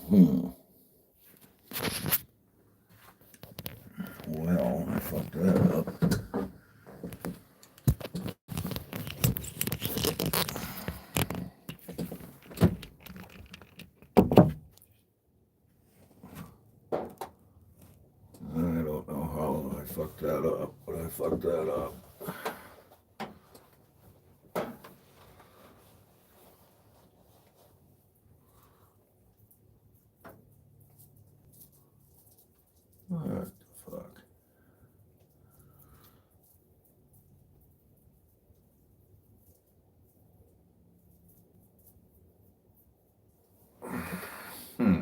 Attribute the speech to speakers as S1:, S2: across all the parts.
S1: Hmm. Well, I fucked that up. I don't know how I fucked that up, but I fucked that up. What the fuck? Hmm.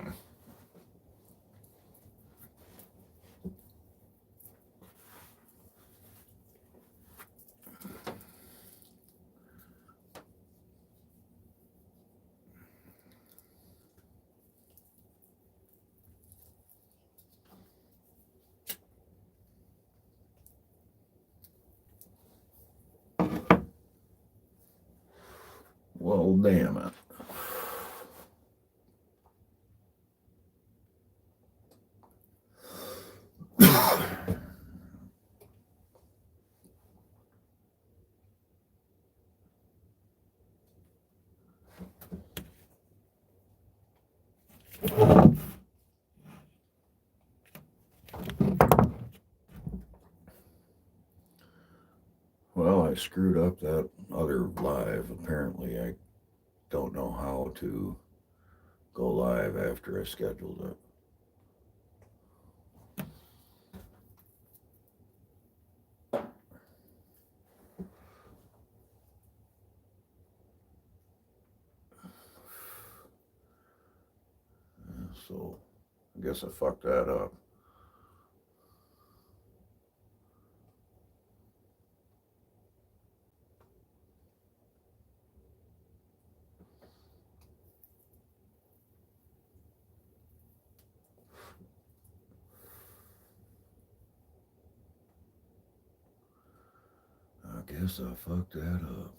S1: Well, damn it. Well, I screwed up that other live. Apparently, I don't know how to go live after I scheduled it. So, I guess I fucked that up. I guess I fucked that up.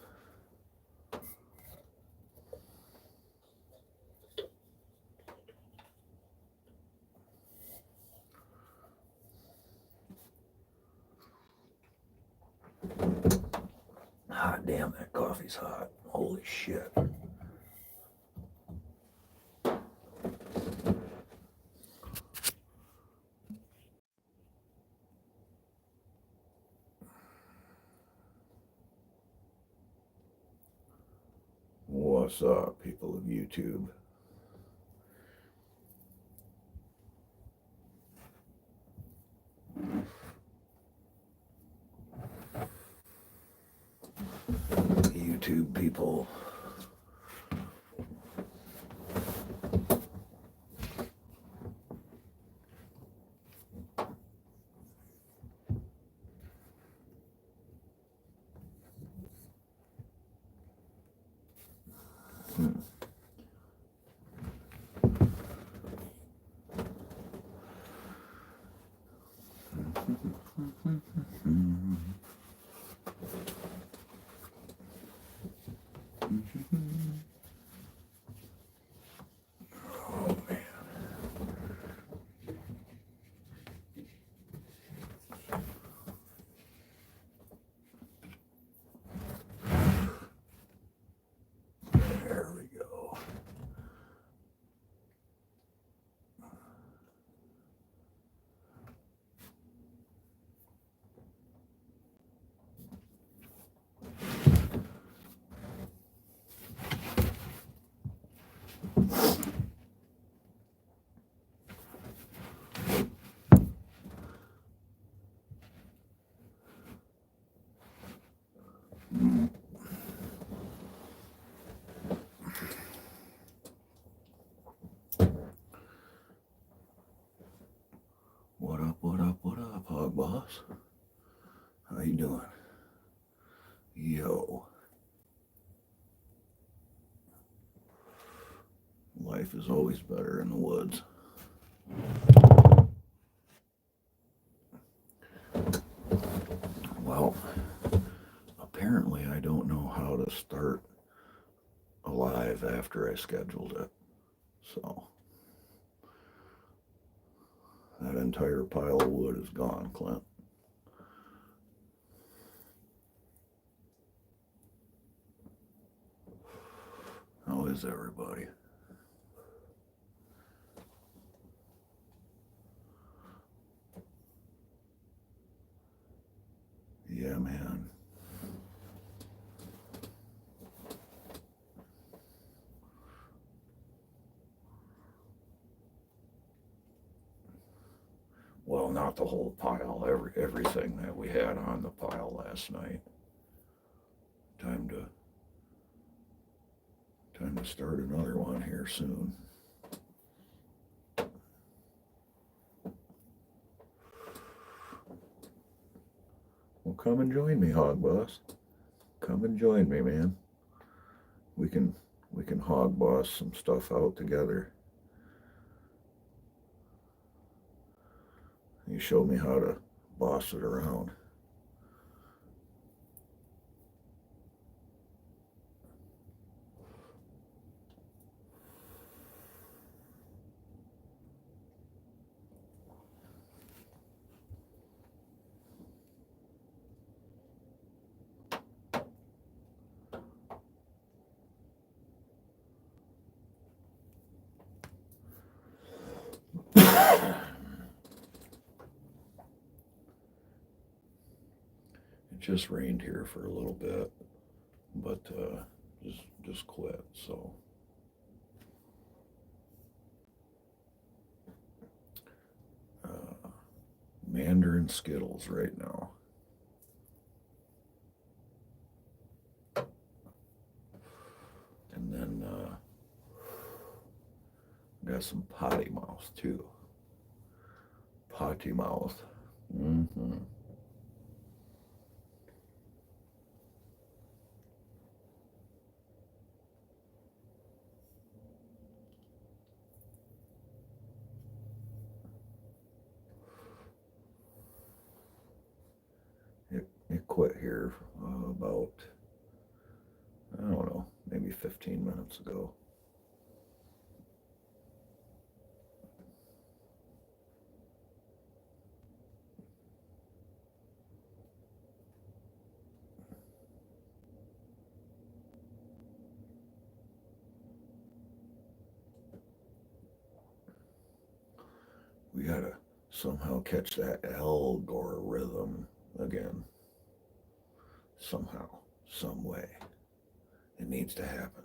S1: Hot damn, that coffee's hot. Holy shit. What's up, people of YouTube? YouTube people. Hmm. Oh man. There we go. What up, what up, what up, Hog Boss? How you doing? Yo. Life is always better in the woods. Well, apparently I don't know how to start a live after I scheduled it. So That entire pile of wood is gone, Clint. How is everybody? Yeah, man. Well, not the whole pile, everything that we had on the pile last night. Time to start another one here soon. Well, come and join me, Hog Boss. Come and join me, man. We can Hog Boss some stuff out together. You show me how to boss it around. It just rained here for a little bit, but just quit. So Mandarin Skittles right now. And then got some potty mouth too. Potty mouth. Mm-hmm. It quit here about, I don't know, maybe 15 minutes ago. We gotta somehow catch that algorithm again. Somehow, some way. It needs to happen.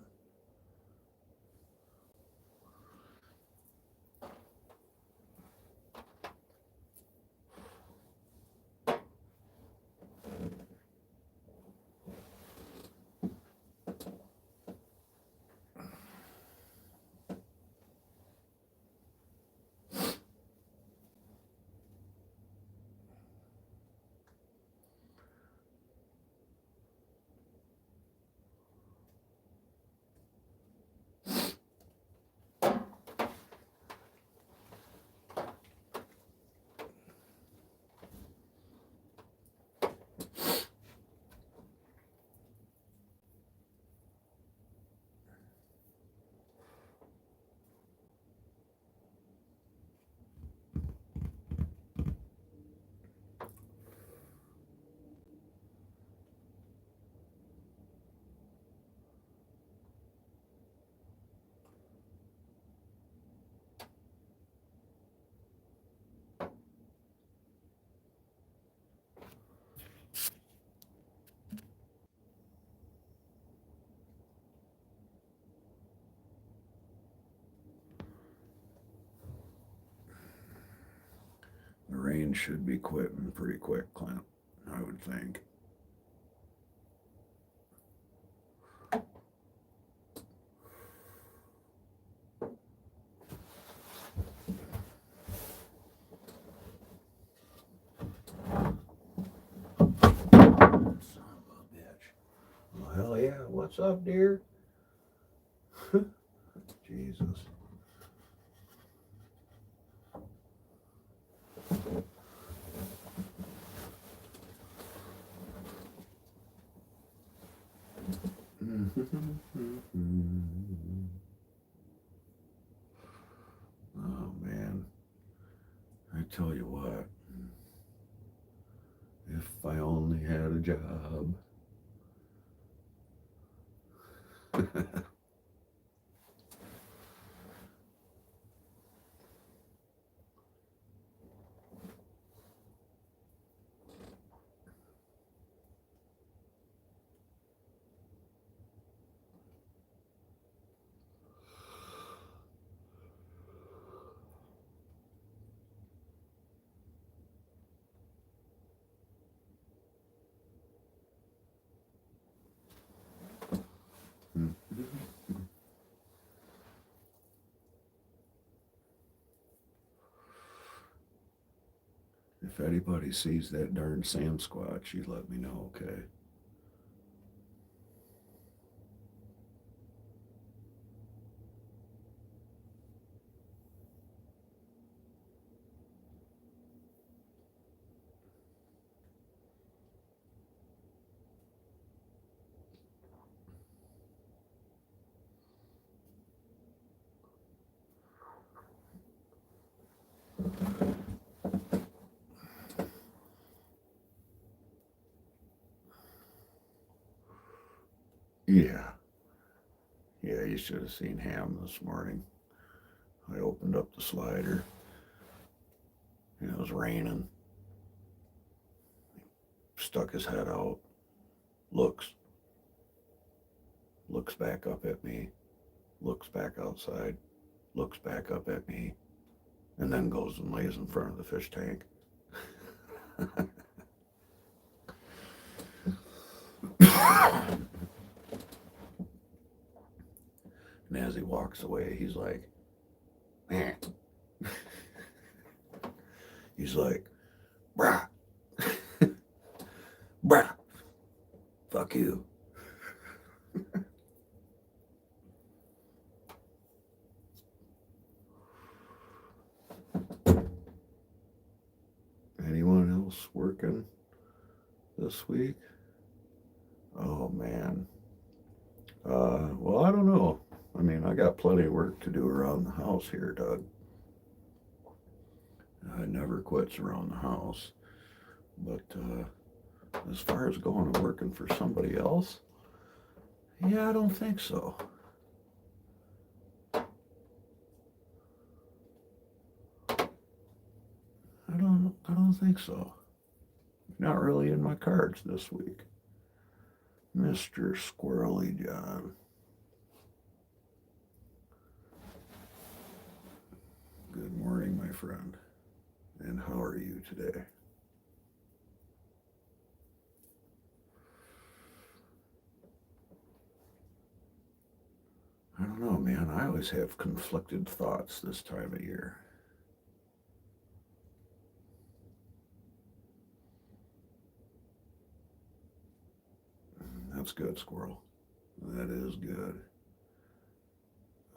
S1: The rain should be quitting pretty quick, Clint, I would think. Son of a bitch. Well, hell yeah. What's up, dear? Jesus. Oh man, I tell you what, if I only had a job. If anybody sees that darn Sasquatch, you let me know, okay? Yeah. Yeah, you should have seen Ham this morning. I opened up the slider and it was raining. Stuck his head out, looks back up at me, looks back outside, looks back up at me, and then goes and lays in front of the fish tank. And as he walks away, he's like, man. He's like, brah. Brah. Fuck you. Anyone else working this week? Oh, man. Well, I don't know. I mean, I got plenty of work to do around the house here, Doug. I never quits around the house. But as far as going and working for somebody else, yeah, I don't think so. I don't think so. Not really in my cards this week. Mr. Squirrely John. Good morning, my friend. And how are you today? I don't know, man. I always have conflicted thoughts this time of year. That's good, Squirrel. That is good.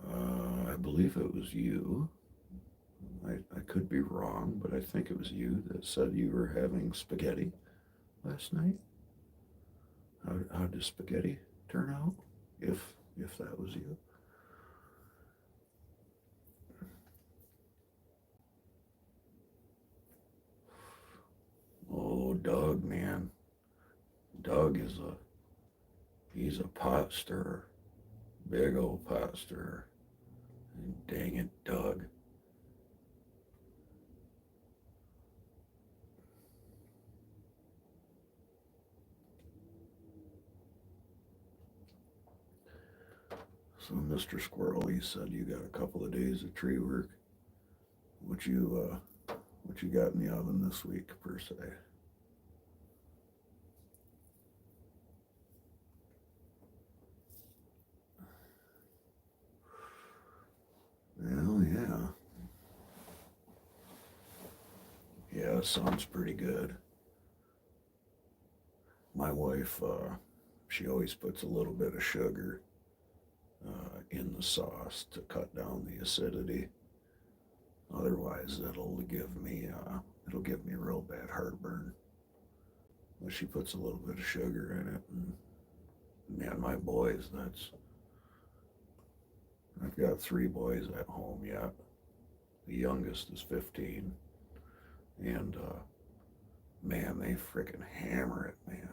S1: I believe it was you. I could be wrong, but I think it was you that said you were having spaghetti last night. How did spaghetti turn out? If that was you. Oh, Doug, man. Doug he's a pot stirrer. Big old pot stirrer. And dang it, Doug. So, Mr. Squirrel, you said you got a couple of days of tree work. What you got in the oven this week, per se? Well, yeah. Yeah, sounds pretty good. My wife, she always puts a little bit of sugar in the sauce to cut down the acidity. Otherwise, it'll give me real bad heartburn. But she puts a little bit of sugar in it, and man, my boys, I've got 3 boys at home yet. The youngest is 15. And, man, they freaking hammer it, man.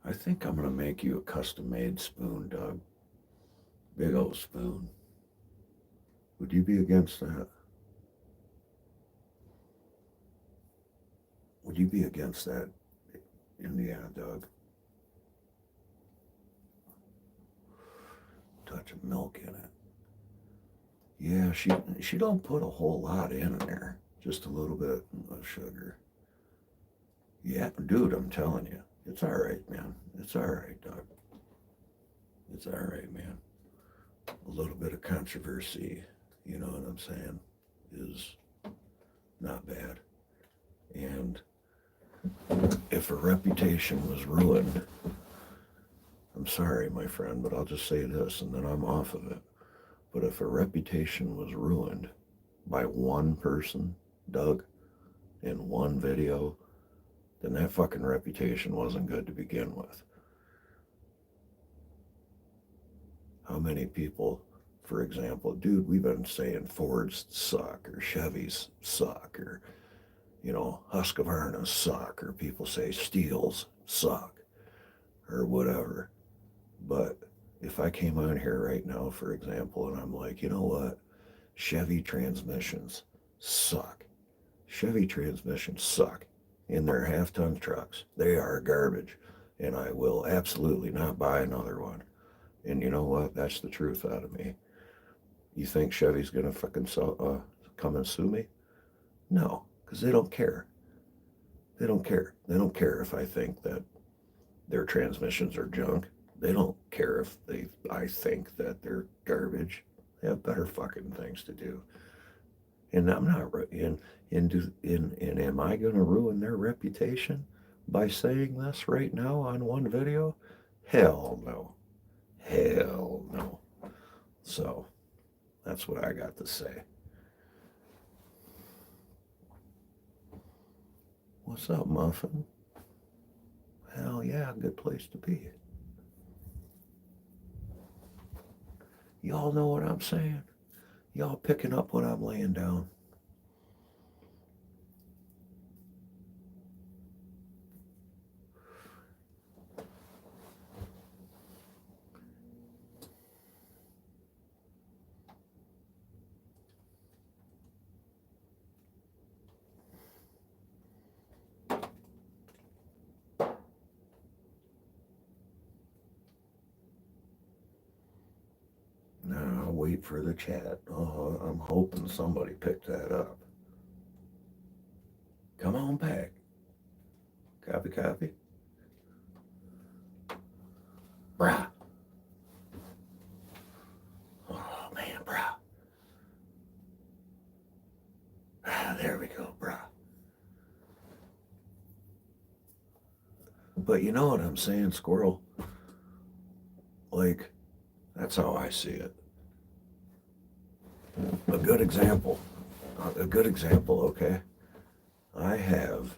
S1: I think I'm going to make you a custom-made spoon, Doug. Big old spoon. Would you be against that? Would you be against that, Indiana Doug? Touch of milk in it. Yeah, she don't put a whole lot in there. Just a little bit of sugar. Yeah, dude, I'm telling you. It's all right, man. It's all right, Doug. It's all right, man. A little bit of controversy, you know what I'm saying, is not bad. And if a reputation was ruined, I'm sorry, my friend, but I'll just say this and then I'm off of it. But if a reputation was ruined by one person, Doug, in one video, then that fucking reputation wasn't good to begin with. How many people, for example, dude, we've been saying Fords suck or Chevys suck or, you know, Husqvarnas suck or people say Steels suck or whatever. But if I came on here right now, for example, and I'm like, you know what? Chevy transmissions suck. Chevy transmissions suck in their half-ton trucks. They are garbage. And I will absolutely not buy another one. And you know what? That's the truth out of me. You think Chevy's going to fucking come and sue me? No, because they don't care. They don't care. They don't care if I think that their transmissions are junk. They don't care if I think that they're garbage. They have better fucking things to do. And I'm not, and am I going to ruin their reputation by saying this right now on one video? Hell no. Hell no. So, that's what I got to say. What's up, Muffin? Hell yeah, good place to be. Y'all know what I'm saying? Y'all picking up what I'm laying down? Now, I'll wait for the chat. Oh, I'm hoping somebody picked that up. Come on back. Copy, copy. Brah. Oh, man, brah. Ah, there we go, brah. But you know what I'm saying, Squirrel? Like, that's how I see it. A good example. Okay? I have,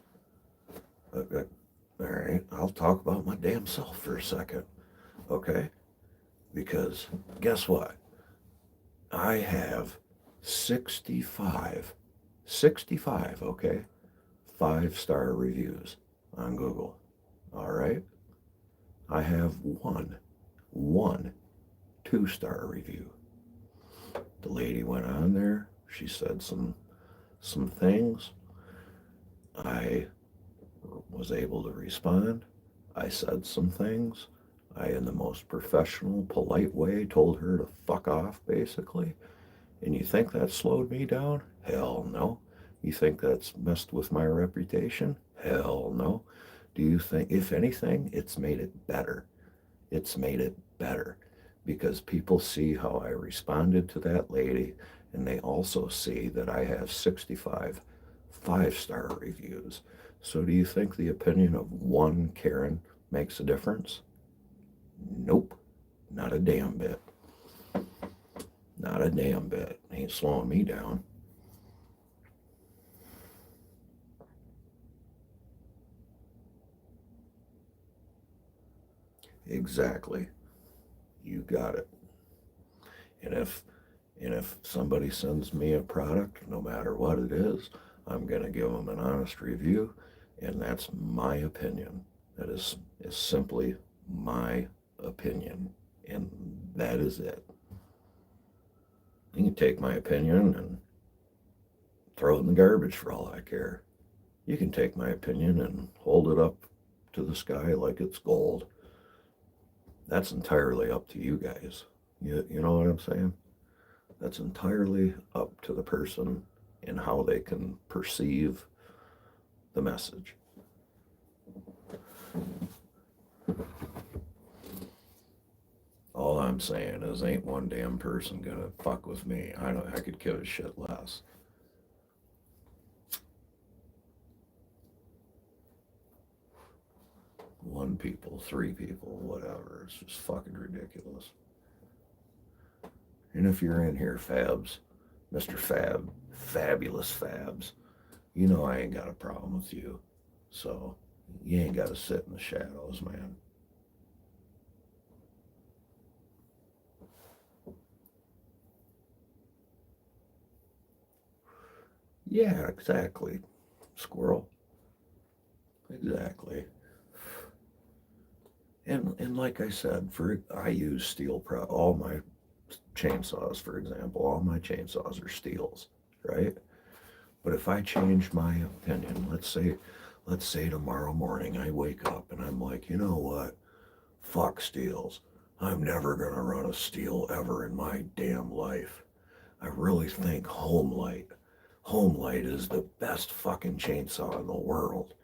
S1: all right, I'll talk about my damn self for a second, okay? Because guess what? I have 65, okay? 5-star reviews on Google, all right? I have one 2-star review. The lady went on there. She said some things. I was able to respond. I said some things. I, in the most professional, polite way, told her to fuck off, basically. And you think that slowed me down? Hell no. You think that's messed with my reputation? Hell no. Do you think, if anything, it's made it better? It's made it better because people see how I responded to that lady, and they also see that I have 65 5-star reviews. So do you think the opinion of one Karen makes a difference? Nope. Not a damn bit. Not a damn bit. Ain't slowing me down. Exactly. you got it. And if somebody sends me a product, no matter what it is, I'm going to give them an honest review, and that's my opinion. That is simply my opinion, and that is it. You can take my opinion and throw it in the garbage for all I care. You can take my opinion and hold it up to the sky like it's gold. That's entirely up to you guys. You know what I'm saying? That's entirely up to the person and how they can perceive the message. All I'm saying is ain't one damn person gonna fuck with me. I could give a shit less. One people, three people, whatever. It's just fucking ridiculous. And if you're in here, Fabs, Mr. Fab, Fabulous Fabs, you know I ain't got a problem with you. So you ain't got to sit in the shadows, man. Yeah, exactly. Squirrel. Exactly. And like I said, I use steel all my chainsaws, for example. All my chainsaws are steels, right? But if I change my opinion, let's say tomorrow morning I wake up and I'm like, you know what? Fuck steels. I'm never gonna run a steel ever in my damn life. I really think Homelight is the best fucking chainsaw in the world.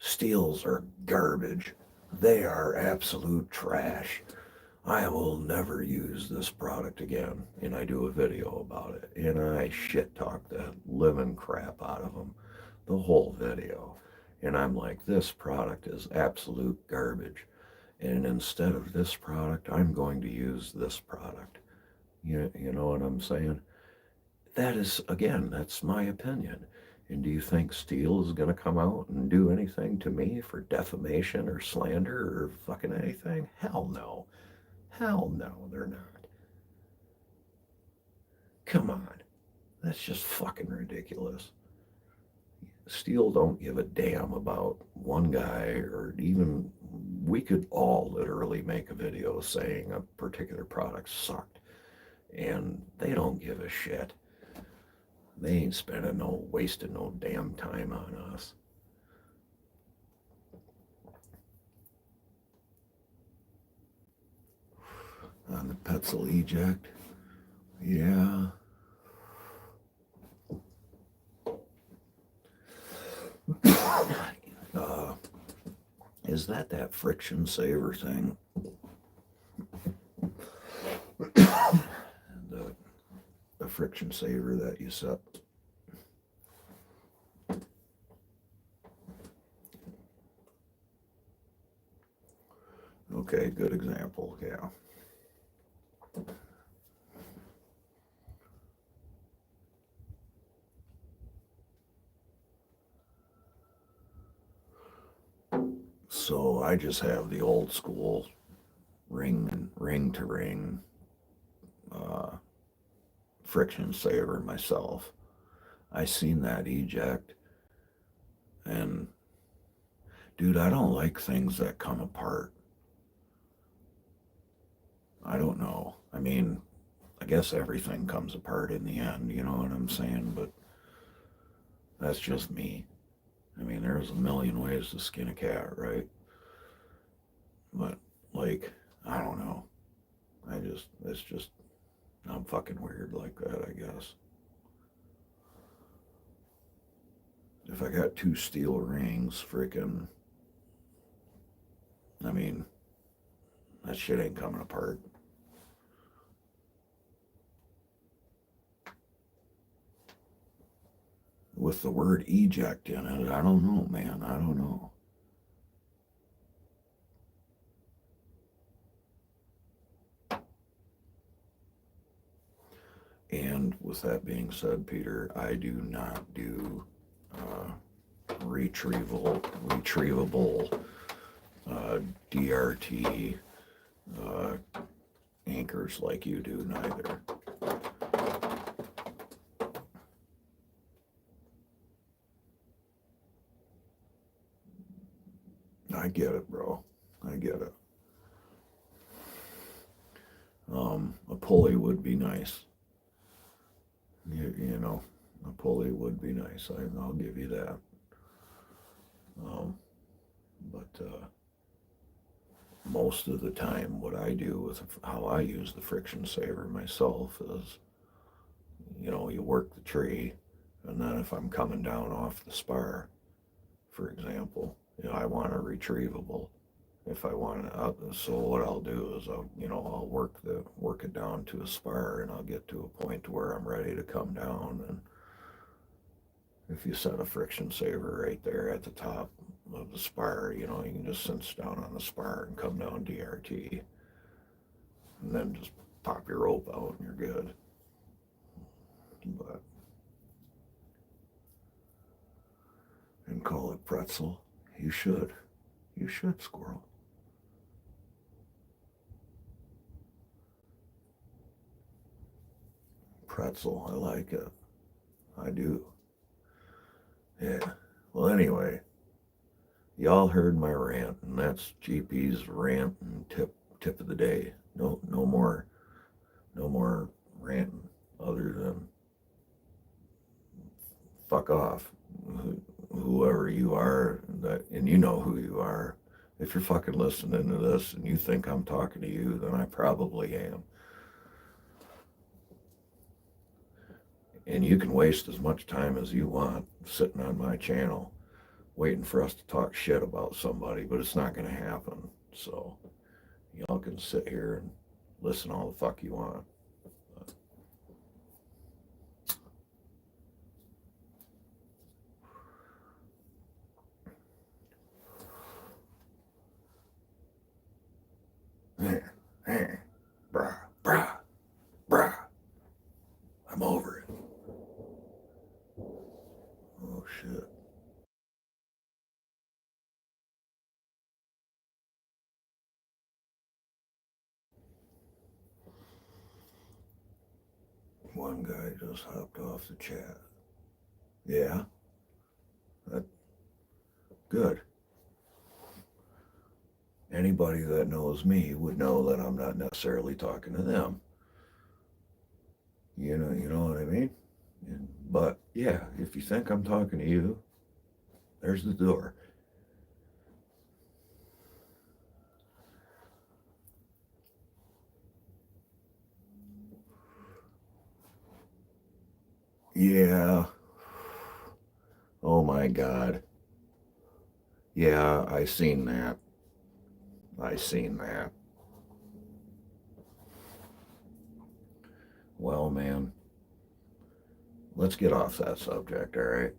S1: Steels are garbage. They are absolute trash. I will never use this product again. And I do a video about it. And I shit talk the living crap out of them. The whole video. And I'm like, this product is absolute garbage. And instead of this product, I'm going to use this product. You know what I'm saying? That is, again, that's my opinion. And do you think Steele is going to come out and do anything to me for defamation or slander or fucking anything? Hell no. Hell no, they're not. Come on. That's just fucking ridiculous. Steele don't give a damn about one guy, or even, we could all literally make a video saying a particular product sucked. And they don't give a shit. They ain't wasting no damn time on us. On the Petzl eject. Yeah. Is that friction saver thing? The friction saver that you set. Okay, good example, yeah. So I just have the old school ring to ring friction saver myself. I seen that eject, and dude, I don't like things that come apart. I don't know. I mean, I guess everything comes apart in the end, you know what I'm saying? But that's just me. I mean, there's a million ways to skin a cat, right? But, like, I don't know. I'm fucking weird like that, I guess. If I got two steel rings, freaking, I mean, that shit ain't coming apart. With the word eject in it, I don't know, man. I don't know. And with that being said, Peter, I do not do retrievable DRT anchors like you do neither. I get it, bro. I get it. A pulley would be nice. You know, a pulley would be nice. I'll give you that. But most of the time, what I do with how I use the friction saver myself is, you work the tree, and then if I'm coming down off the spar, for example, I want a retrievable. If I want to, so what I'll do is I'll work it down to a spar, and I'll get to a point where I'm ready to come down. And if you set a friction saver right there at the top of the spar, you can just cinch down on the spar and come down DRT, and then just pop your rope out and you're good. But and call it pretzel. You should. You should, squirrel. Pretzel, I like it. I do. Yeah. Well, anyway, y'all heard my rant, and that's GP's rant and tip of the day. No more ranting other than fuck off. Whoever you are, and you know who you are. If you're fucking listening to this and you think I'm talking to you, then I probably am. And you can waste as much time as you want sitting on my channel waiting for us to talk shit about somebody, but it's not going to happen. So y'all can sit here and listen all the fuck you want. Brah. I'm over it. Oh shit. One guy just hopped off the chat. Yeah, that good. Anybody that knows me would know that I'm not necessarily talking to them. You know what I mean? But yeah, if you think I'm talking to you, there's the door. Yeah. Oh my God. Yeah, I seen that. I seen that. Well, man, let's get off that subject, all right?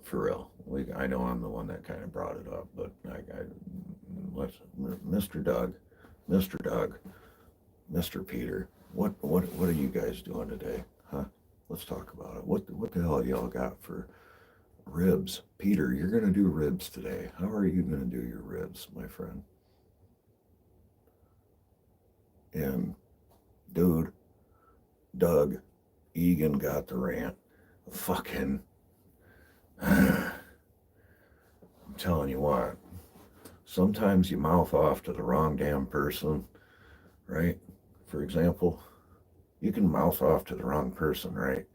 S1: For real. I know I'm the one that kind of brought it up, but let's, Mr. Doug, Mr. Doug, Mr. Peter, what are you guys doing today? Huh? Let's talk about it. What the hell y'all got for ribs? Peter, you're gonna do ribs today. How are you gonna do your ribs, my friend? And dude, Doug, Egan got the rant. Fucking, I'm telling you what. Sometimes you mouth off to the wrong damn person, right? For example, you can mouth off to the wrong person, right?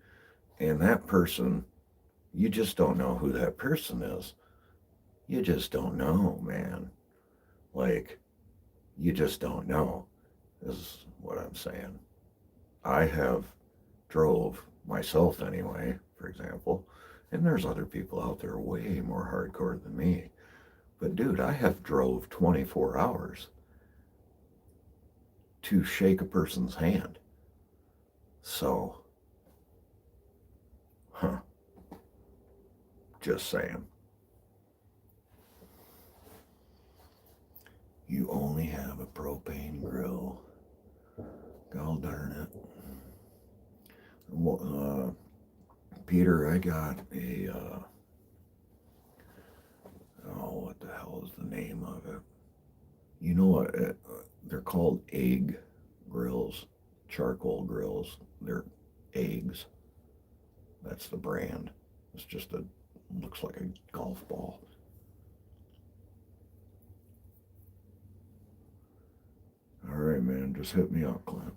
S1: And that person, you just don't know who that person is. You just don't know, man. Like, you just don't know, is what I'm saying. I have drove myself anyway, for example, and there's other people out there way more hardcore than me. But dude, I have drove 24 hours to shake a person's hand. So, just saying. You only have a propane grill. God darn it. Peter, I got a, what the hell is the name of it? You know what? they're called egg grills, charcoal grills. They're eggs. That's the brand. It's just looks like a golf ball. All right, man, just hit me up, Clint.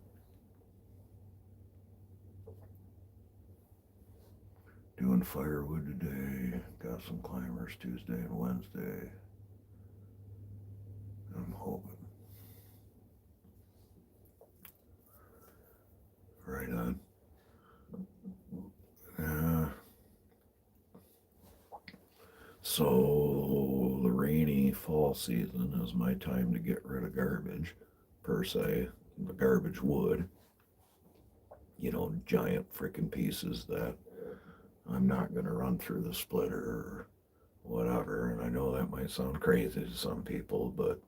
S1: Doing firewood today. Got some climbers Tuesday and Wednesday. I'm hoping. Right on. So the rainy fall season is my time to get rid of garbage, per se. The garbage wood. Giant freaking pieces that I'm not going to run through the splitter or whatever. And I know that might sound crazy to some people, but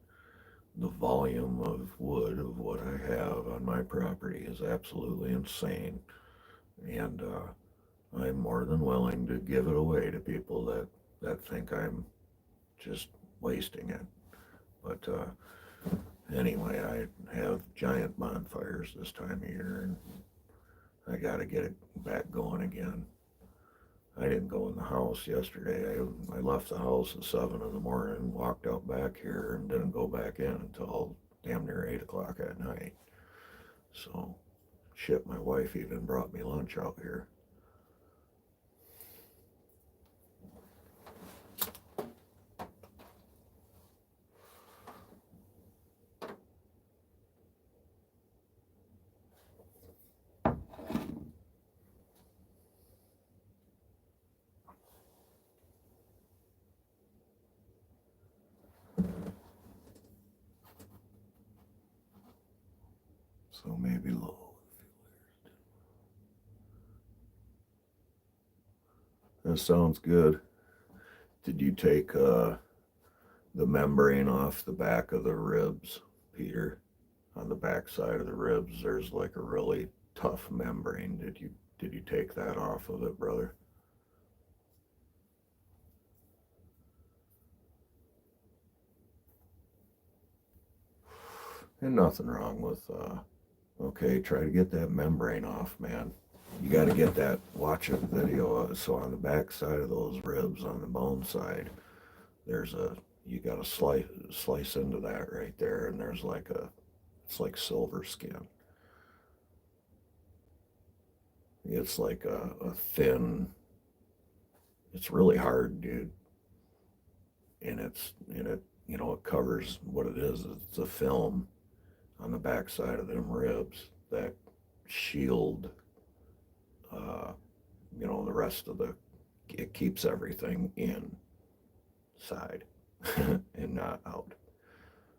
S1: the volume of wood of what I have on my property is absolutely insane. And I'm more than willing to give it away to people that think I'm just wasting it. But anyway, I have giant bonfires this time of year, and I got to get it back going again. I didn't go in the house yesterday. I left the house at 7 in the morning, walked out back here, and didn't go back in until damn near 8 o'clock at night. So, shit, my wife even brought me lunch out here. So maybe low. That sounds good. Did you take the membrane off the back of the ribs, Peter? On the back side of the ribs, there's like a really tough membrane. Did you take that off of it, brother? And nothing wrong with okay, try to get that membrane off, man. You got to get that. Watch a video. So on the back side of those ribs, on the bone side, you got to slice into that right there, and there's it's like silver skin. It's like a thin. It's really hard, dude, and it covers what it is. It's a film on the back side of them ribs that shield the rest of it keeps everything inside and not out.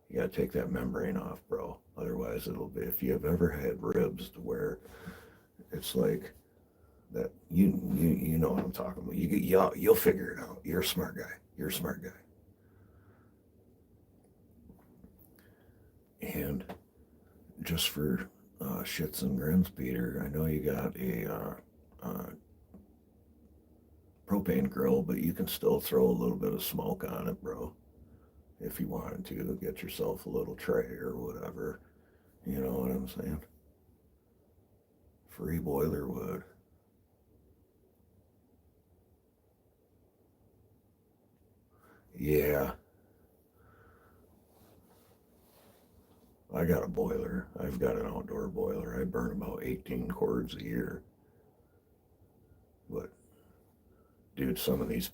S1: You gotta take that membrane off, bro. Otherwise it'll be, if you've ever had ribs to where it's like that, you know what I'm talking about. You'll figure it out. You're a smart guy. You're a smart guy. And just for shits and grins, Peter, I know you got a propane grill, but you can still throw a little bit of smoke on it, bro. If you wanted to get yourself a little tray or whatever. You know what I'm saying? Free boiler wood. Yeah, I got a boiler. I've got an outdoor boiler. I burn about 18 cords a year. But dude, some of these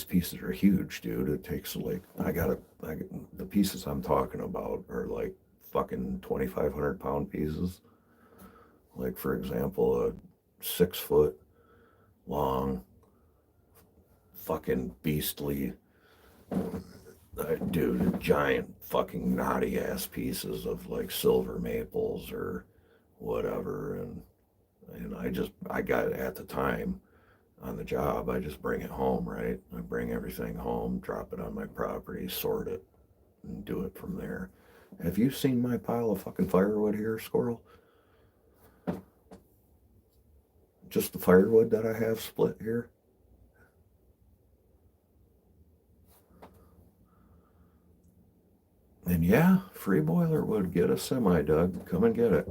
S1: pieces are huge, dude. It takes like, the pieces I'm talking about are like fucking 2,500 pound pieces. Like, for example, a 6 foot long, fucking beastly, dude, giant fucking knotty ass pieces of like silver maples or whatever. And I got it at the time on the job. I just bring it home, right? I bring everything home, drop it on my property, sort it, and do it from there. Have you seen my pile of fucking firewood here, Squirrel? Just the firewood that I have split here. And Yeah, free boiler wood. Get a semi, Doug. Come and get it.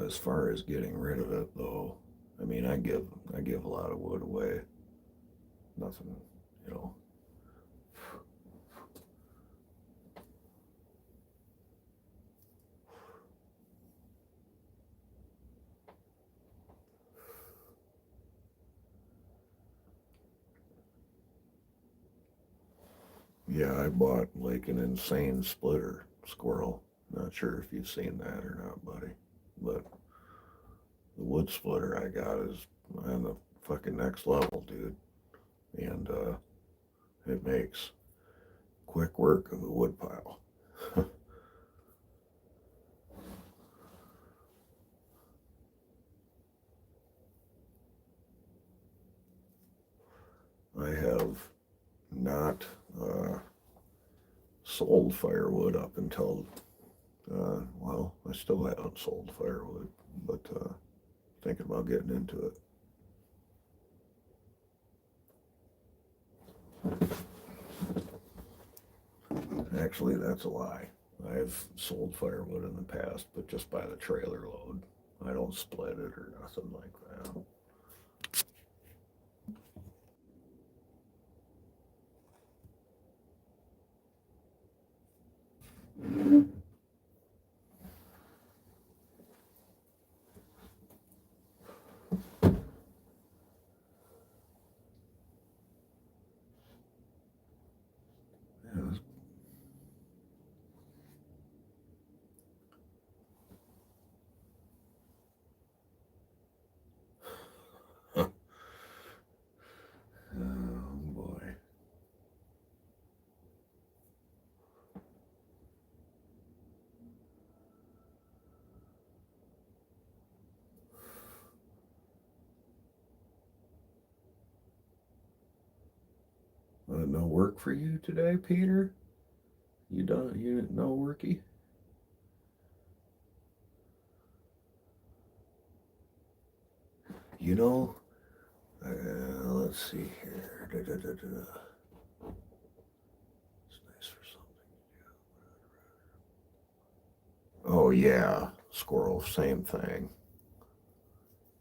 S1: As far as getting rid of it, though, I mean, I give a lot of wood away. Nothing, you know. Yeah, I bought like an insane splitter squirrel. Not sure if you've seen that or not, buddy. But the wood splitter I got is on the fucking next level, dude. And it makes quick work of the wood pile. I have not sold firewood up until, well, I still haven't sold firewood, but thinking about getting into it. Actually, that's a lie. I've sold firewood in the past, but just by the trailer load. I don't split it or nothing like that. Yeah. Oh boy. No work for you today, Peter? You done? You no worky? You know, let's see here. It's nice for something. Oh yeah, squirrel, same thing.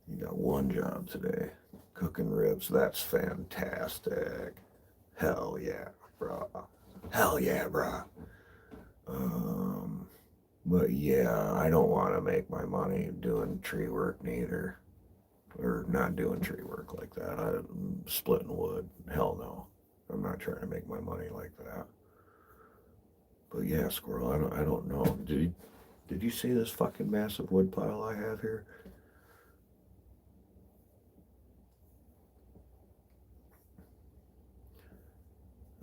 S1: You got one job today, cooking ribs. That's fantastic. Hell yeah, bro. Hell yeah, bro. Um, but yeah, I don't want to make my money doing tree work neither, or not doing tree work like that. I'm splitting wood. Hell no. I'm not trying to make my money like that. But yeah, squirrel. I don't know. Did you see this fucking massive wood pile I have here?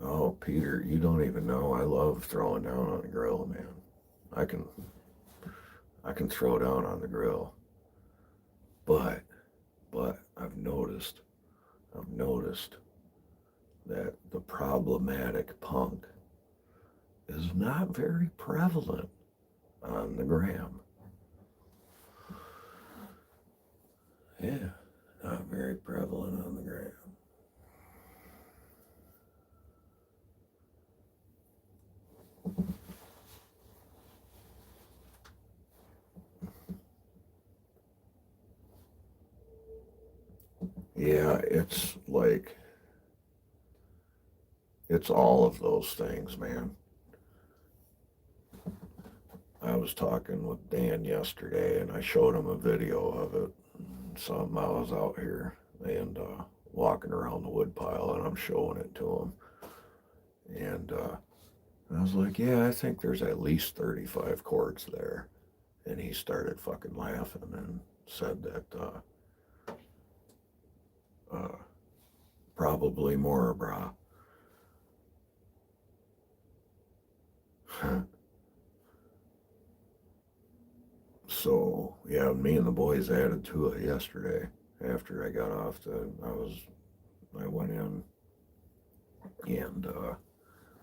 S1: Oh, Peter, you don't even know. I love throwing down on the grill, man. I can I can throw down on the grill, but I've noticed that the problematic punk is not very prevalent on the gram. Yeah, not very prevalent on the gram. Yeah, it's like it's all of those things, man. I was talking with Dan yesterday, and I showed him a video of it. Something I was out here and walking around the wood pile, and I'm showing it to him, and I was like, "Yeah, I think there's at least 35 quarts there," and he started fucking laughing and said that uh, probably more, brah. So yeah, me and the boys added to it yesterday. After I got off I went in and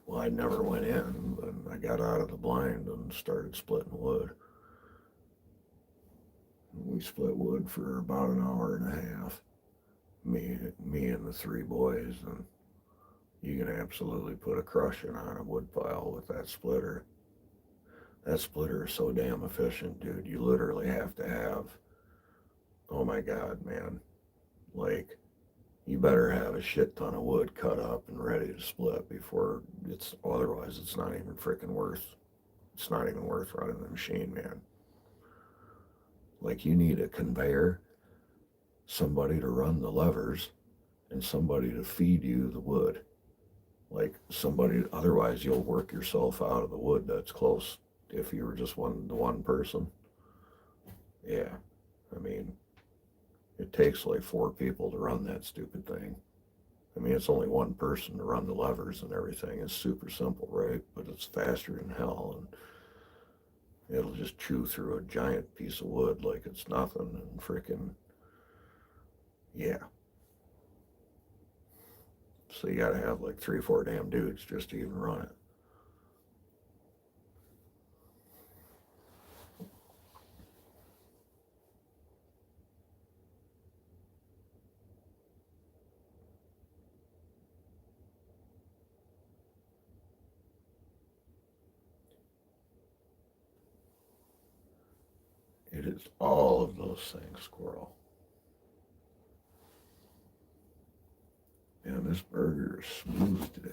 S1: well, I never went in, but I got out of the blind and started splitting wood. We split wood for about an hour and a half. Me and the three boys, and you can absolutely put a crushing on a wood pile with that splitter. That splitter is so damn efficient, dude. You literally have to have, oh my God, man. Like, you better have a shit ton of wood cut up and ready to split before otherwise it's not even freaking worth, it's not even worth running the machine, man. Like, you need a conveyor, somebody to run the levers, and somebody to feed you the wood. Like, somebody, otherwise you'll work yourself out of the wood that's close if you were just one person. Yeah, I mean, it takes like 4 people to run that stupid thing. I mean, it's only one person to run the levers and everything. It's super simple, right? But it's faster than hell, and it'll just chew through a giant piece of wood like it's nothing, and freaking, yeah. So you gotta have like 3 or 4 damn dudes just to even run it. It is all of those things, squirrel. Man, this burger is smooth today.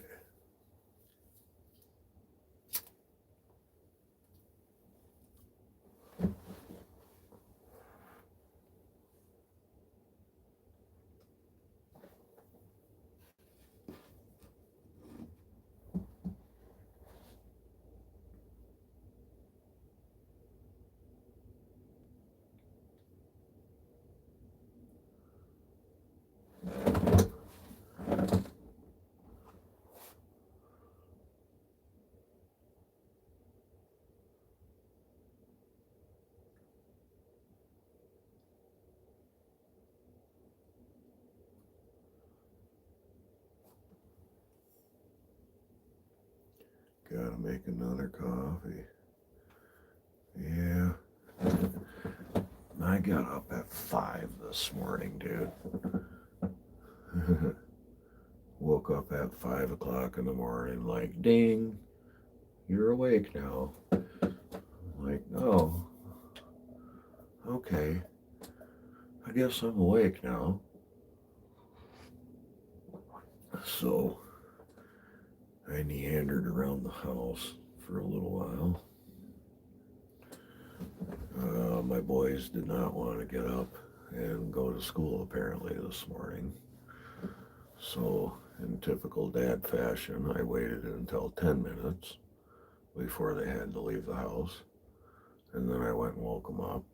S1: Gotta make another coffee. Yeah. I got up at 5 this morning, dude. Woke up at 5 o'clock in the morning, like, ding, you're awake now. Like, oh, okay. I guess I'm awake now. So I meandered around the house for a little while. My boys did not want to get up and go to school apparently this morning. So, in typical dad fashion, I waited until 10 minutes before they had to leave the house. And then I went and woke them up.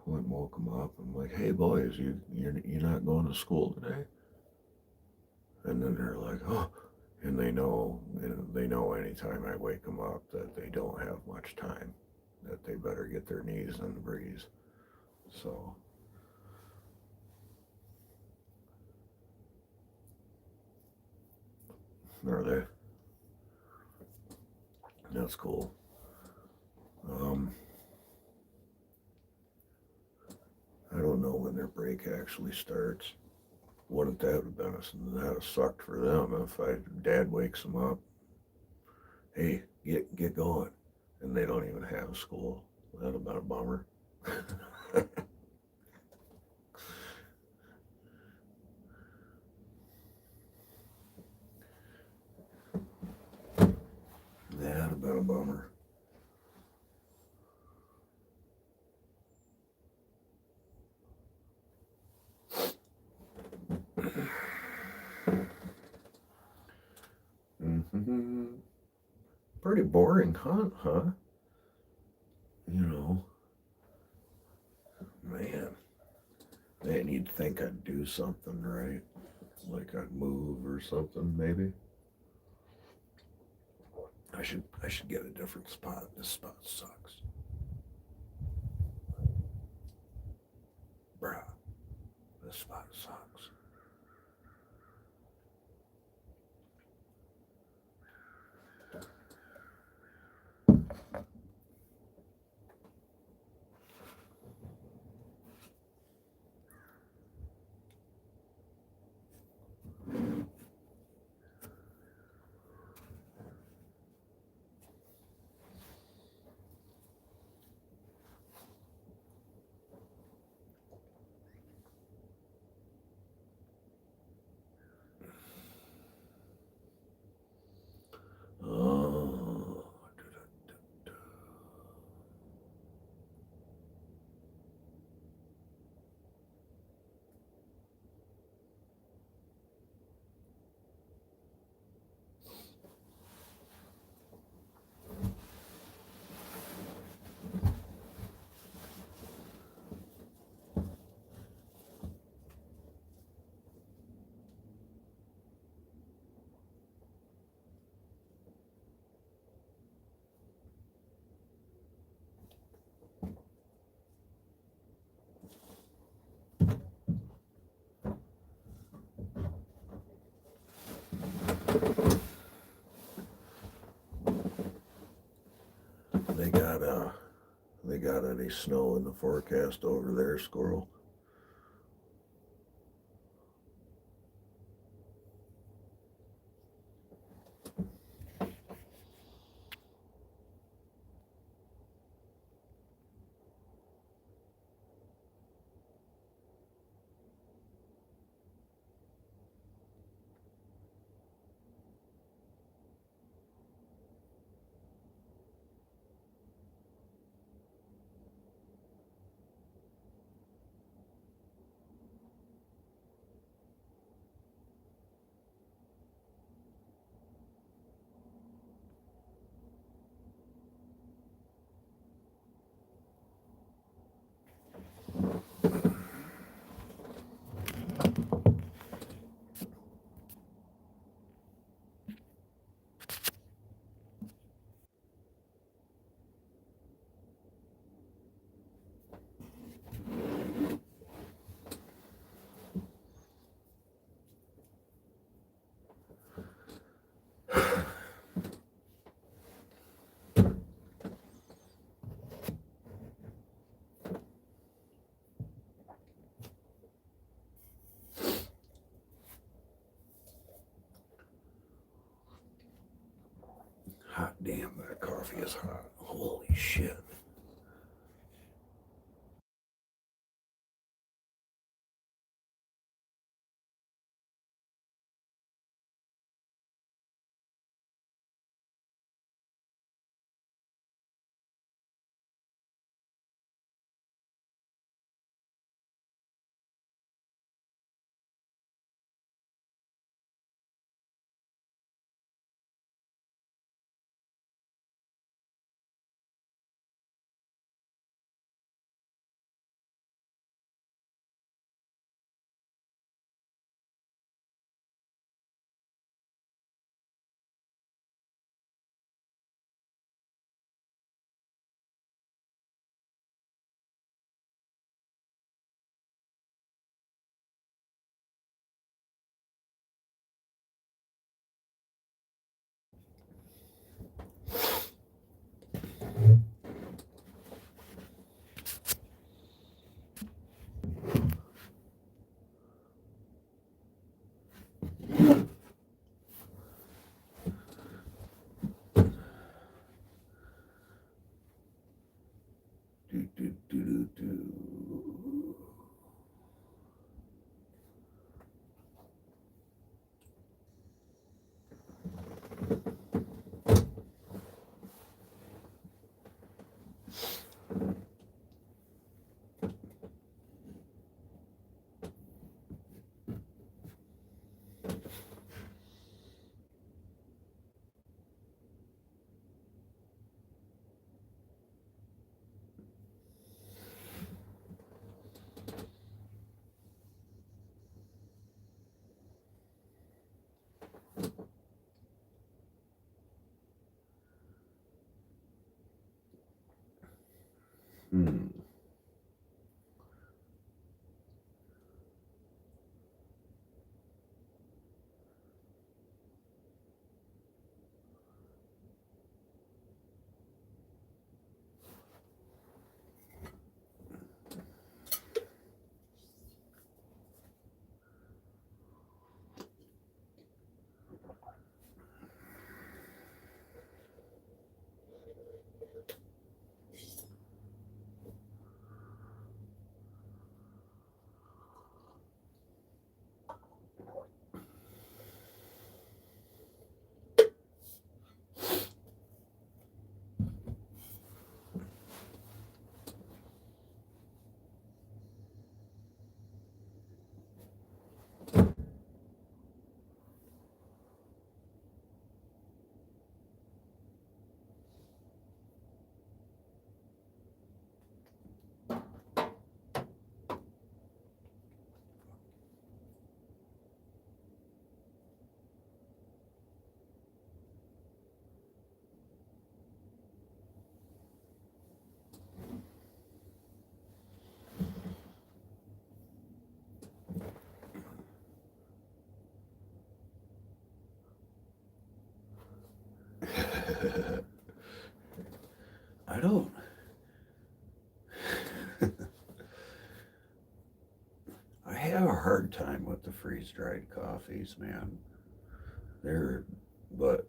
S1: I'm like, hey boys, you're not going to school today? And then they're like, oh, and they know anytime I wake them up that they don't have much time, that they better get their knees in the breeze. So are they? That's cool. I don't know when their break actually starts. Wouldn't that have been that have sucked for them if dad wakes them up, hey, get going, and they don't even have school. That'd have been a bummer. That'd have been a bummer. Mm-hmm. Pretty boring hunt, huh? You know, man, you'd think I'd do something, right? Like I'd move or something, maybe. I should get a different spot. This spot sucks. Bruh, this spot sucks. They got any snow in the forecast over there, Squirrel? Hot damn, that coffee is hot. Holy shit. Do, do, do, do, do. I don't. I have a hard time with the freeze-dried coffees, man. They're, but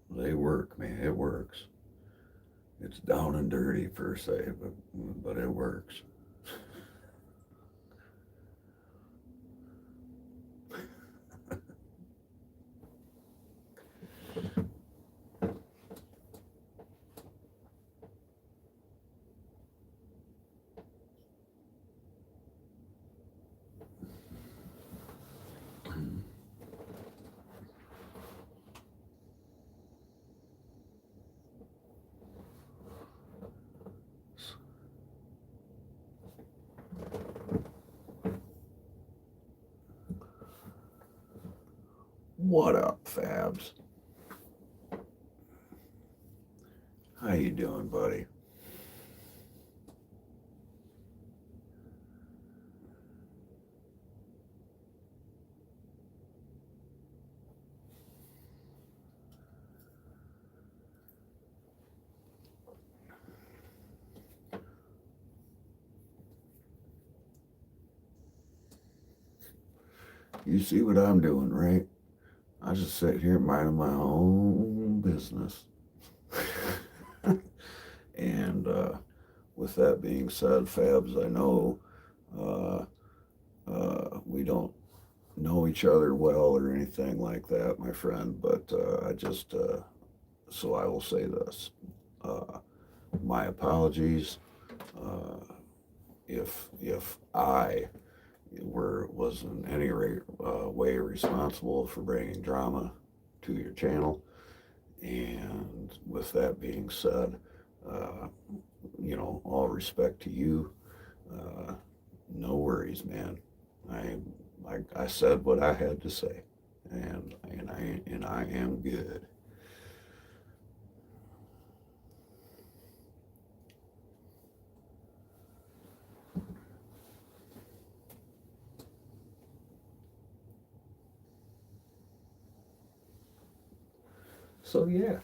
S1: they work, man. It works. It's down and dirty per se, but it works. What up, Fabs? How you doing, buddy? You see what I'm doing, right? I just sit here minding my own business. And with that being said, Fabs, I know we don't know each other well or anything like that, my friend, but so I will say this. My apologies if I was in any way responsible for bringing drama to your channel. And with that being said, uh, all respect to you. No worries, man. I said what I had to say, and I am good. So yeah,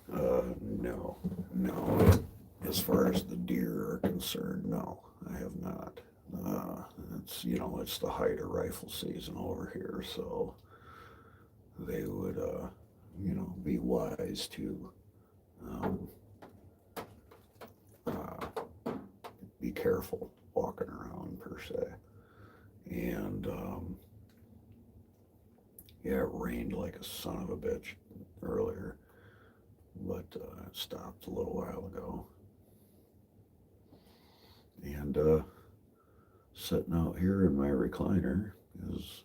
S1: no, no. As far as the deer are concerned, no, I have not. It's the height of rifle season over here, so they would, be wise to um, uh, be careful walking around per se. And yeah, it rained like a son of a bitch earlier, but it stopped a little while ago. And sitting out here in my recliner is,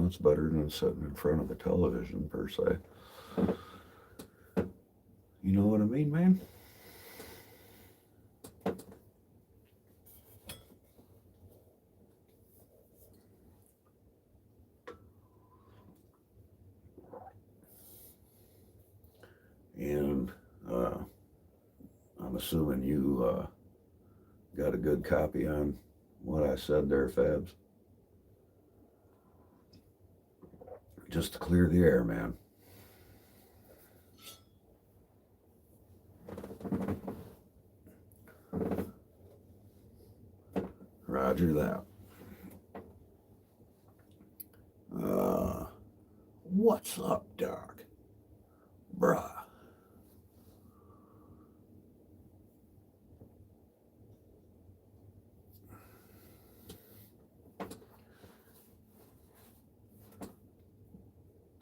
S1: it's better than sitting in front of a television per se. You know what I mean, man? And I'm assuming you got a good copy on what I said there, Fabs. Just to clear the air, man. Roger that. What's up, Doc? Bruh.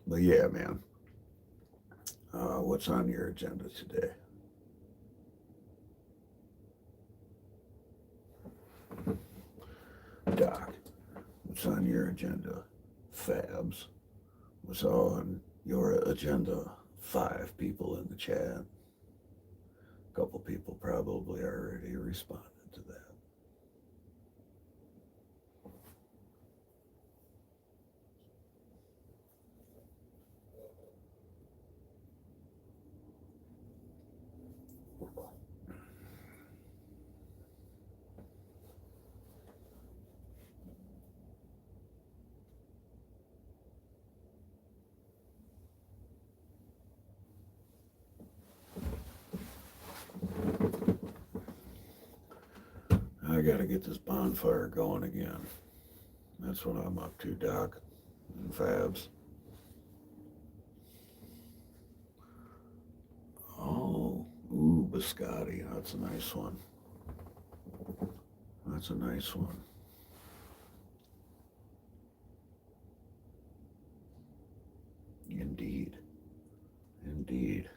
S1: But yeah, man. What's on your agenda today? Doc, what's on your agenda? Fabs, what's on your agenda? 5 people in the chat. A couple people probably already responded to that. gotta get this bonfire going again. That's what I'm up to, Doc and Fabs. Oh, ooh, biscotti. That's a nice one. That's a nice one. Indeed. Indeed.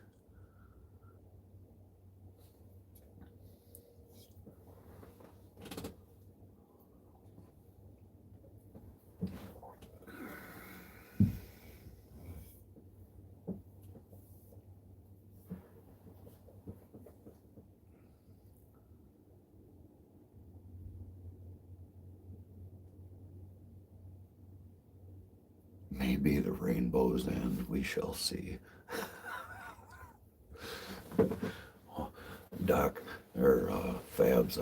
S1: Maybe the rainbow's end, we shall see. Doc, or Fabs,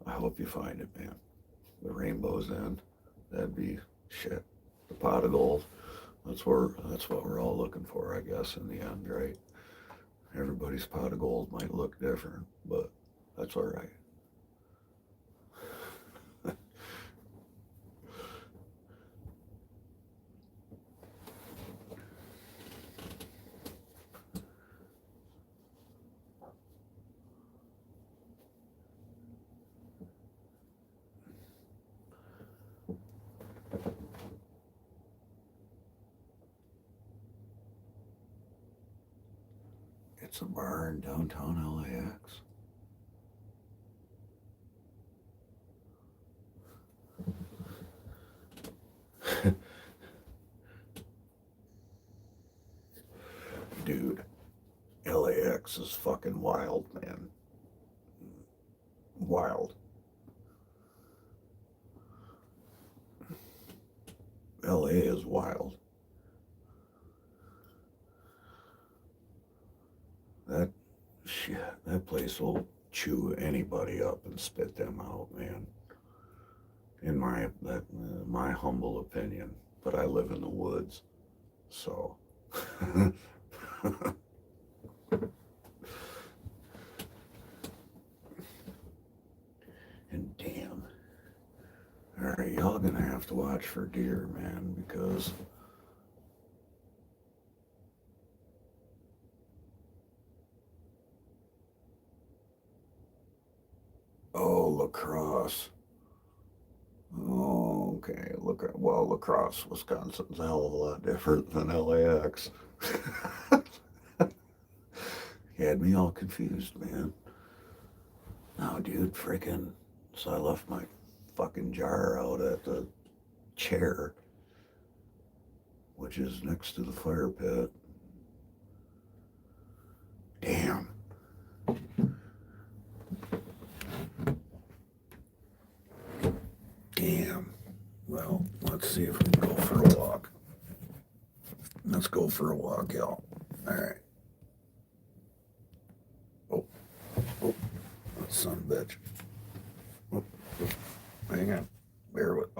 S1: I hope you find it, man. The rainbow's end. That'd be shit. The pot of gold. That's what we're all looking for, I guess, in the end, right? Everybody's pot of gold might look different, but that's all right. It's a bar in downtown LAX. Dude, LAX is fucking wild, man. Wild. LA is wild. That shit, that place will chew anybody up and spit them out, man. In my humble opinion, but I live in the woods, so. And damn, all right, y'all gonna have to watch for deer, man, because oh, La Crosse. Oh, okay. Well, La Crosse, Wisconsin's a hell of a lot different than LAX. You had me all confused, man. No, dude, freaking. So I left my fucking jar out at the chair, which is next to the fire pit. Damn. Damn. Well, let's see if we can go for a walk. Let's go for a walk, y'all. All right. Oh, oh, son of a bitch. Oh, oh, hang on. Bear with.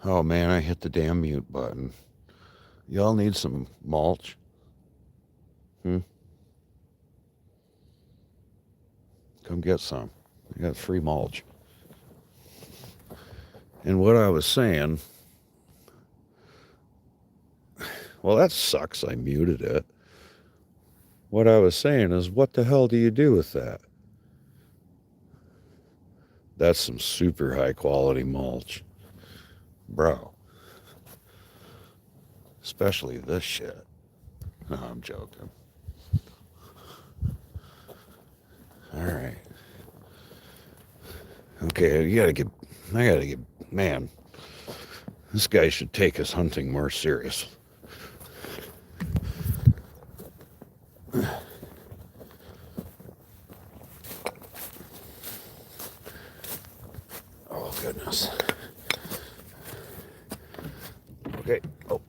S1: Oh man, I hit the damn mute button. Y'all need some mulch? Come get some. I got free mulch. And what I was saying, well, that sucks. I muted it. What I was saying is, what the hell do you do with that? That's some super high quality mulch. Bro. Especially this shit. No, I'm joking. All right. Okay, I gotta get, man, this guy should take his hunting more serious. Oh, goodness. Okay. Oh.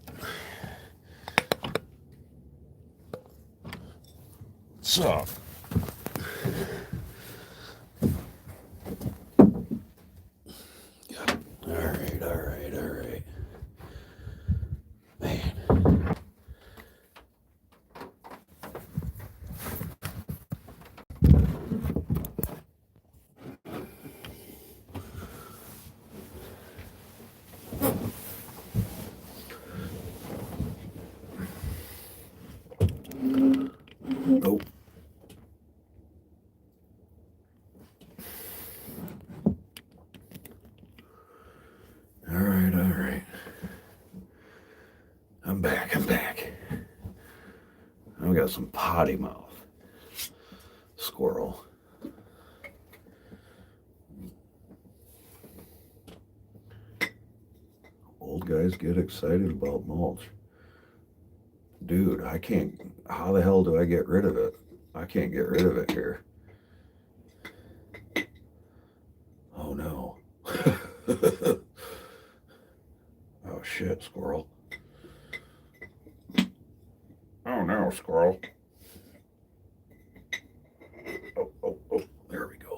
S1: So. Yeah. All right. Man. Nope. All right. I'm back. I've got some potty mouth. Squirrel. Old guys get excited about mulch. Dude, I can't. How the hell do I get rid of it? I can't get rid of it here. Oh no. Oh shit, squirrel. Oh no, squirrel. Oh. There we go.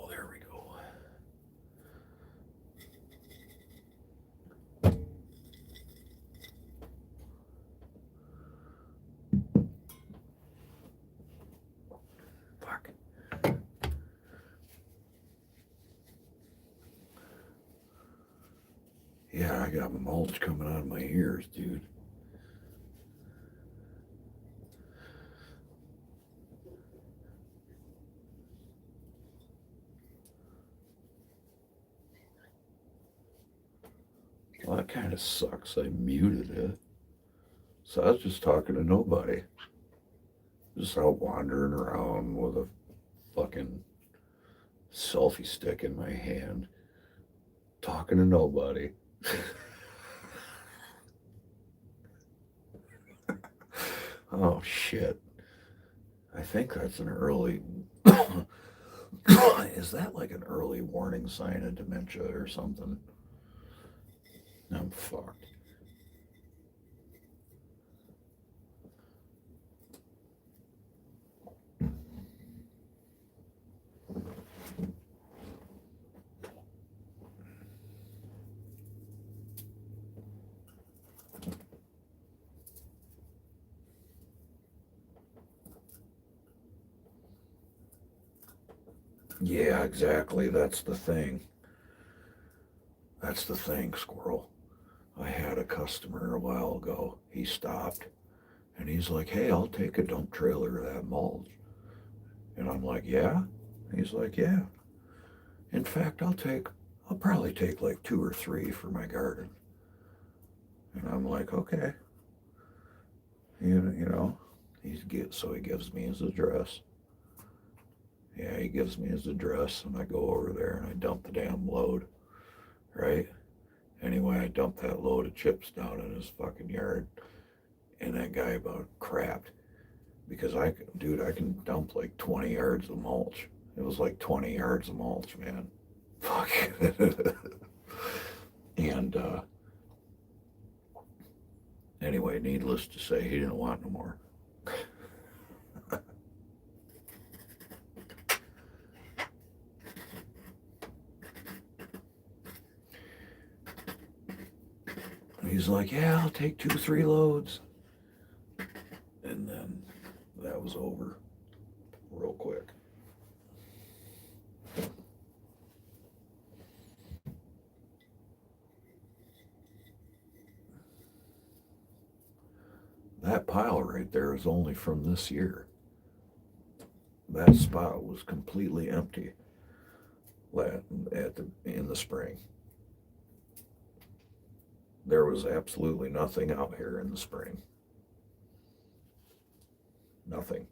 S1: Fuck. Yeah, I got mulch coming out of my ears, dude. Well, that kind of sucks. I muted it. So I was just talking to nobody. Just out wandering around with a fucking selfie stick in my hand. Talking to nobody. Oh shit. I think that's an early. Is that like an early warning sign of dementia or something? I'm fucked. Yeah, exactly. That's the thing. Squirrel. I had a customer a while ago. He stopped and he's like, hey, I'll take a dump trailer of that mulch. And I'm like, yeah? He's like, yeah. In fact, I'll probably take like 2 or 3 for my garden. And I'm like, okay. You know, so he gives me his address. Yeah, he gives me his address and I go over there and I dump the damn load, right? Anyway, I dumped that load of chips down in his fucking yard and that guy about crapped because I can dump like 20 yards of mulch. It was like 20 yards of mulch, man. Fuck. And anyway, needless to say, he didn't want no more. he's like, yeah, I'll take 2-3 loads. And then that was over real quick. That pile right there is only from this year. That spot was completely empty in the spring. There was absolutely nothing out here in the spring. Nothing.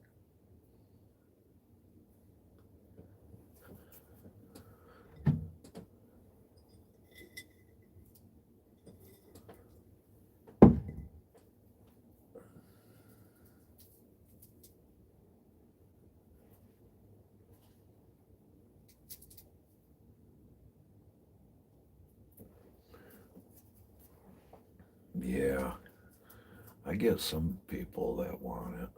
S1: Yeah, I get some people that want it.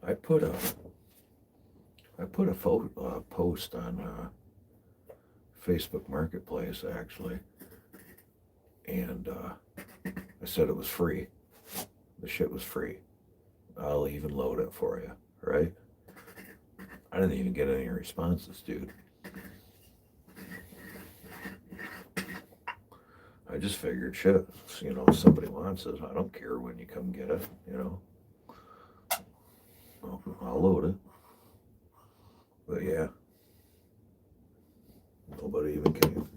S1: I put a post on Facebook Marketplace actually, and I said it was free. The shit was free. I'll even load it for you, right? I didn't even get any responses, dude. I just figured, shit, if somebody wants it, I don't care when you come get it, I'll load it. But yeah, nobody even came.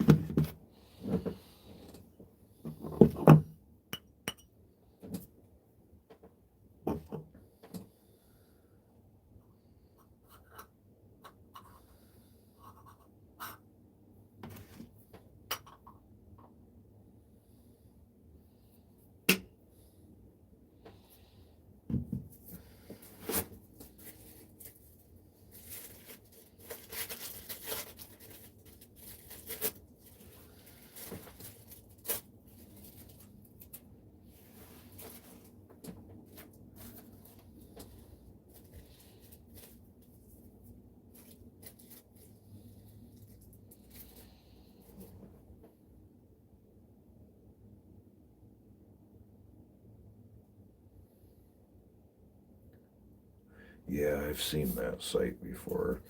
S1: Yeah, I've seen that site before.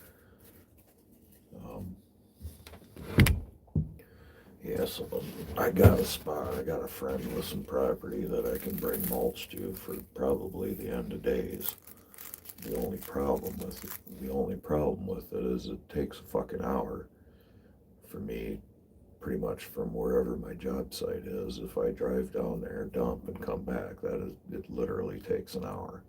S1: Yeah, so I got a spot. I got a friend with some property that I can bring mulch to for probably the end of days. The only problem with it is it takes a fucking hour for me, pretty much from wherever my job site is. If I drive down there, dump, and come back, it literally takes an hour.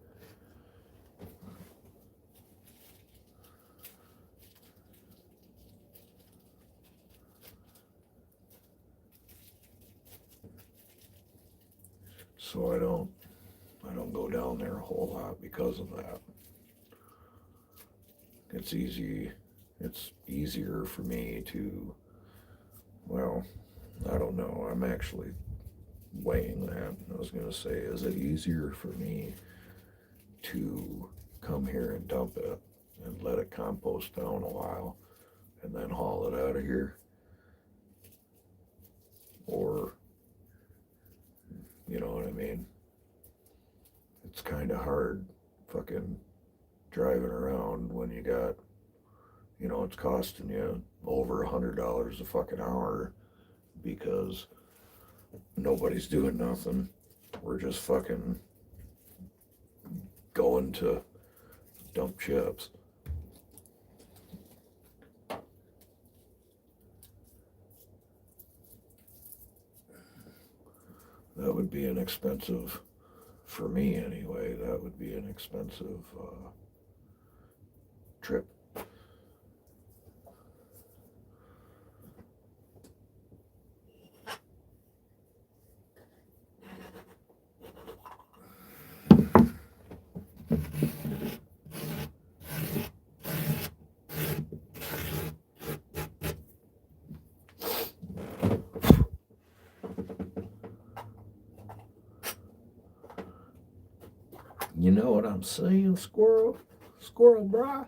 S1: So I don't go down there a whole lot because of that. It's easier for me to, well, I don't know. I'm actually weighing that. I was going to say, is it easier for me to come here and dump it and let it compost down a while and then haul it out of here? Or, you know what I mean? It's kind of hard fucking driving around when you got, it's costing you over $100 a fucking hour because nobody's doing nothing. We're just fucking going to dump chips. That would be an expensive, for me anyway, that would be an expensive trip. You know what I'm saying, squirrel? Squirrel, brah?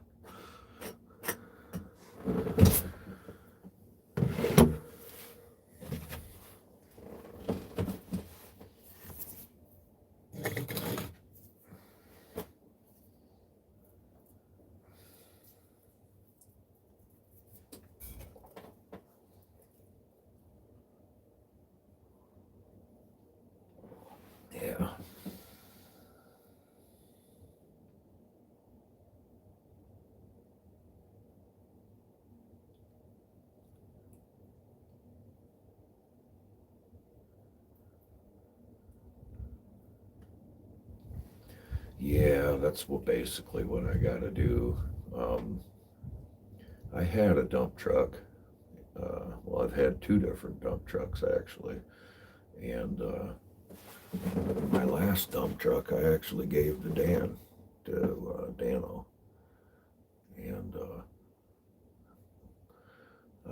S1: Yeah. Yeah, that's basically what I gotta do. Um, I had a dump truck. Well, I've had two different dump trucks actually. And my last dump truck I actually gave to Dan, to Dano. And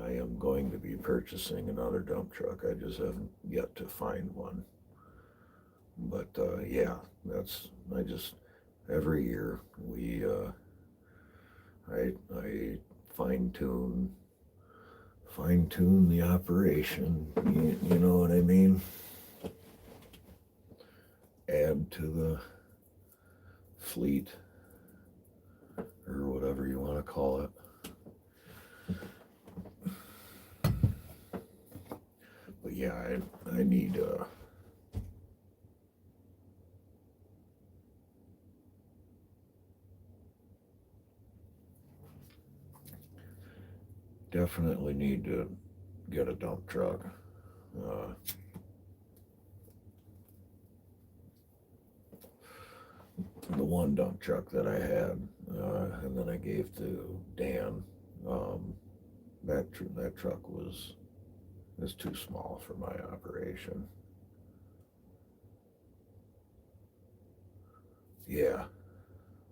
S1: I am going to be purchasing another dump truck. I just haven't yet to find one. But yeah, I just, every year I fine tune the operation. You know what I mean? Add to the fleet or whatever you want to call it. But yeah, I need definitely need to get a dump truck. Uh, the one dump truck that I had, and then I gave to Dan. Um, that truck was too small for my operation. Yeah,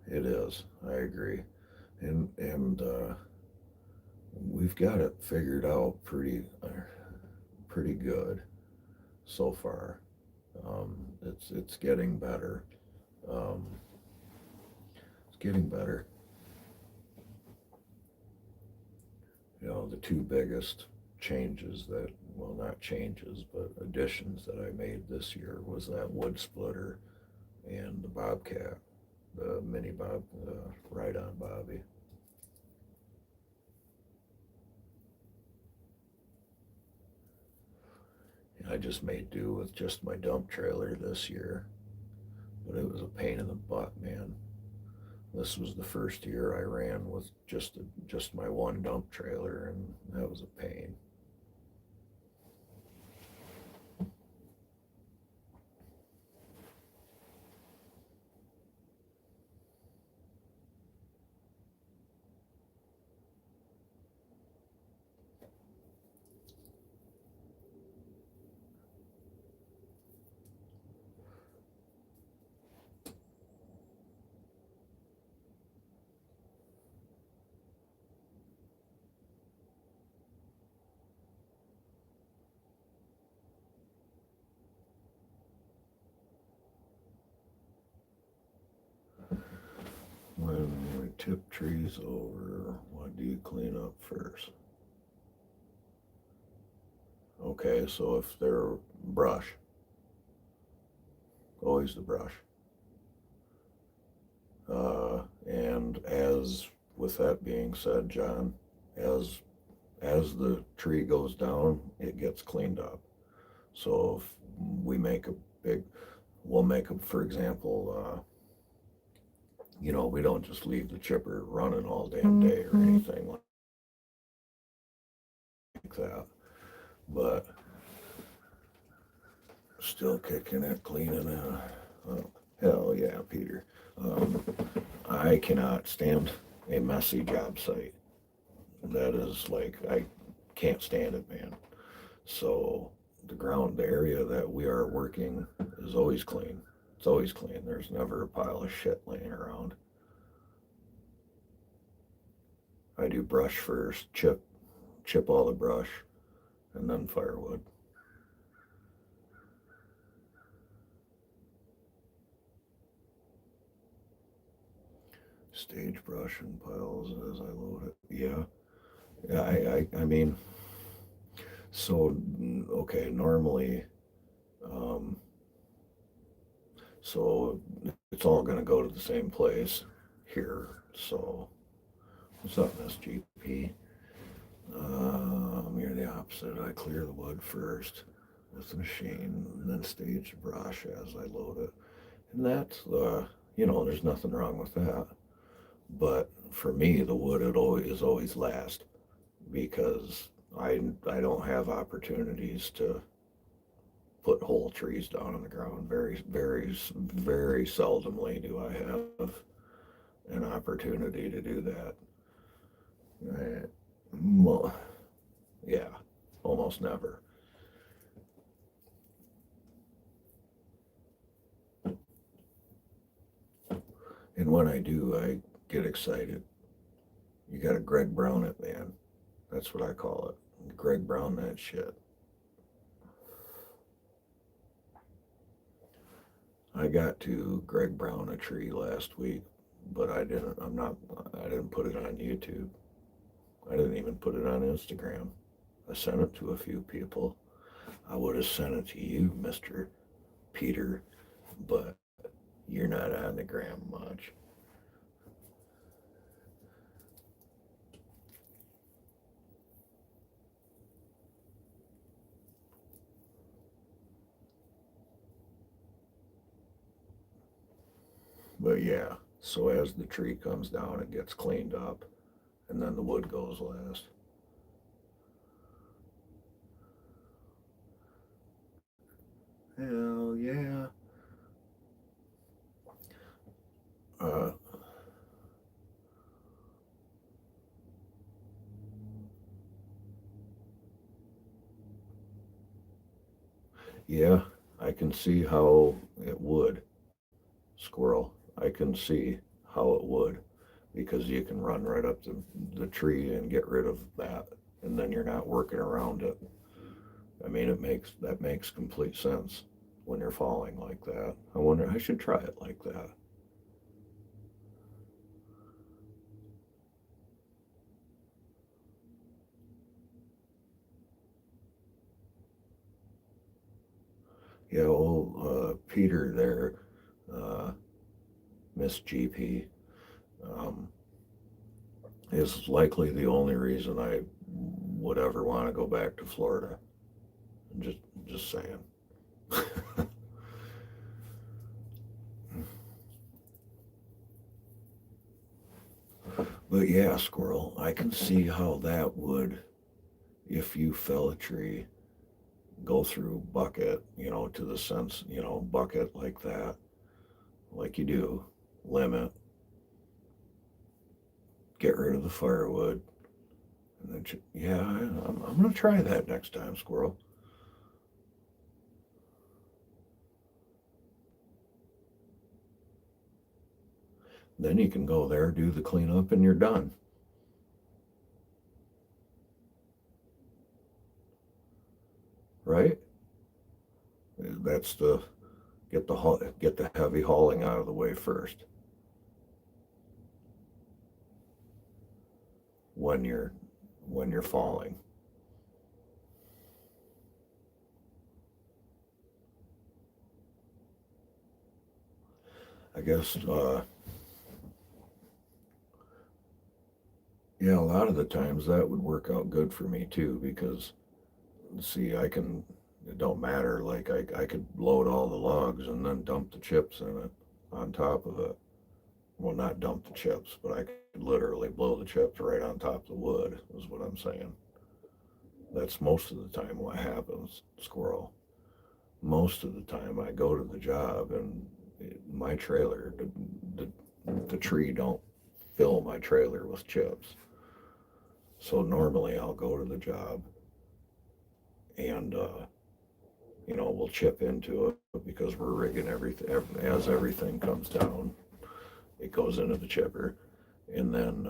S1: it is. I agree, and we've got it figured out pretty good so far. It's getting better. Um, it's getting better. You know, the two biggest changes that, well, not changes, but additions that I made this year was that wood splitter and the Bobcat, the mini ride-on Bobby. And I just made do with just my dump trailer this year, but it was a pain in the butt, man. This was the first year I ran with just my one dump trailer, and that was a pain. When we tip trees over, what do you clean up first? Okay, so if they're brush, always the brush. And as with that being said, John, as as the tree goes down, it gets cleaned up. So if we make a big, we'll make a, for example, we don't just leave the chipper running all damn day or anything like that. But still kicking it, cleaning it. Oh, hell yeah, Peter. Um, I cannot stand a messy job site. That is like, I can't stand it, man. So the area that we are working is always clean. It's always clean. There's never a pile of shit laying around. I do brush first, chip all the brush, and then firewood. Stage brush and piles as I load it. Yeah, yeah. I mean, so okay. Normally, um, so it's all going to go to the same place here. So what's up, SGP? You're the opposite. I clear the wood first. with the machine, and then stage the brush as I load it. And that's, there's nothing wrong with that. But for me, the wood is always last because I don't have opportunities to put whole trees down on the ground. Very, very, very seldomly do I have an opportunity to do that. Yeah, almost never. And when I do, I get excited. You got to Greg Brown it, man. That's what I call it. Greg Brown that shit. I got to Greg Brown a tree last week, but I didn't put it on YouTube. I didn't even put it on Instagram. I sent it to a few people. I would have sent it to you, Mr. Peter, but you're not on the gram much. But yeah, so as the tree comes down, it gets cleaned up, and then the wood goes last. Hell yeah. Uh, yeah, I can see how it would, squirrel. I can see how it would, because you can run right up to the tree and get rid of that, and then you're not working around it. I mean, that makes complete sense when you're falling like that. I wonder, I should try it like that. Yeah, old Peter there, uh, Miss GP, um, is likely the only reason I would ever want to go back to Florida. Just, just saying. But yeah, squirrel, I can see how that would, if you fell a tree, go through bucket, to the sense, bucket like that, like you do, limit, get rid of the firewood, and then, yeah, I'm going to try that next time, squirrel. Then you can go there, do the cleanup, and you're done, right? That's the get the heavy hauling out of the way first when you're falling. I guess, yeah, a lot of the times that would work out good for me too, because see, it don't matter. Like I could load all the logs and then dump the chips in it on top of it. Well, not dump the chips, but I could literally blow the chips right on top of the wood, is what I'm saying. That's most of the time what happens, squirrel. Most of the time I go to the job and my trailer, the tree don't fill my trailer with chips. So normally I'll go to the job and, we'll chip into it because we're rigging everything. As everything comes down, it goes into the chipper, and then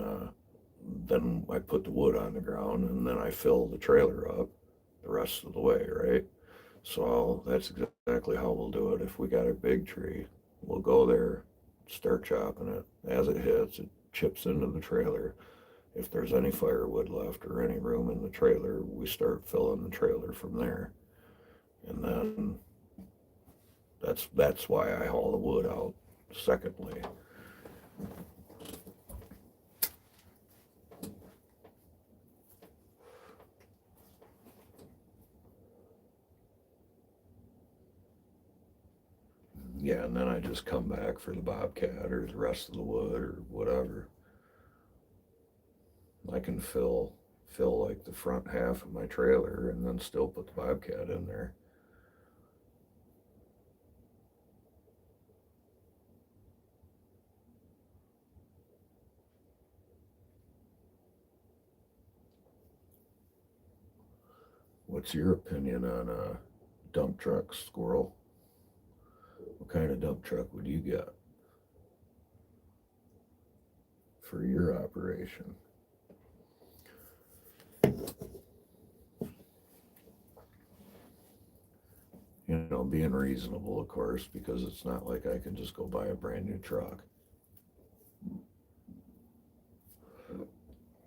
S1: I put the wood on the ground, and then I fill the trailer up the rest of the way, right? So that's exactly how we'll do it. If we got a big tree, we'll go there, start chopping it. As it hits, it chips into the trailer. If there's any firewood left or any room in the trailer, we start filling the trailer from there. And then that's why I haul the wood out. Secondly, Yeah, and then I just come back for the bobcat or the rest of the wood or whatever. I can fill like the front half of my trailer and then still put the bobcat in there. What's your opinion on a dump truck, Squirrel? What kind of dump truck would you get for your operation? You know, being reasonable, of course, because it's not like I can just go buy a brand new truck.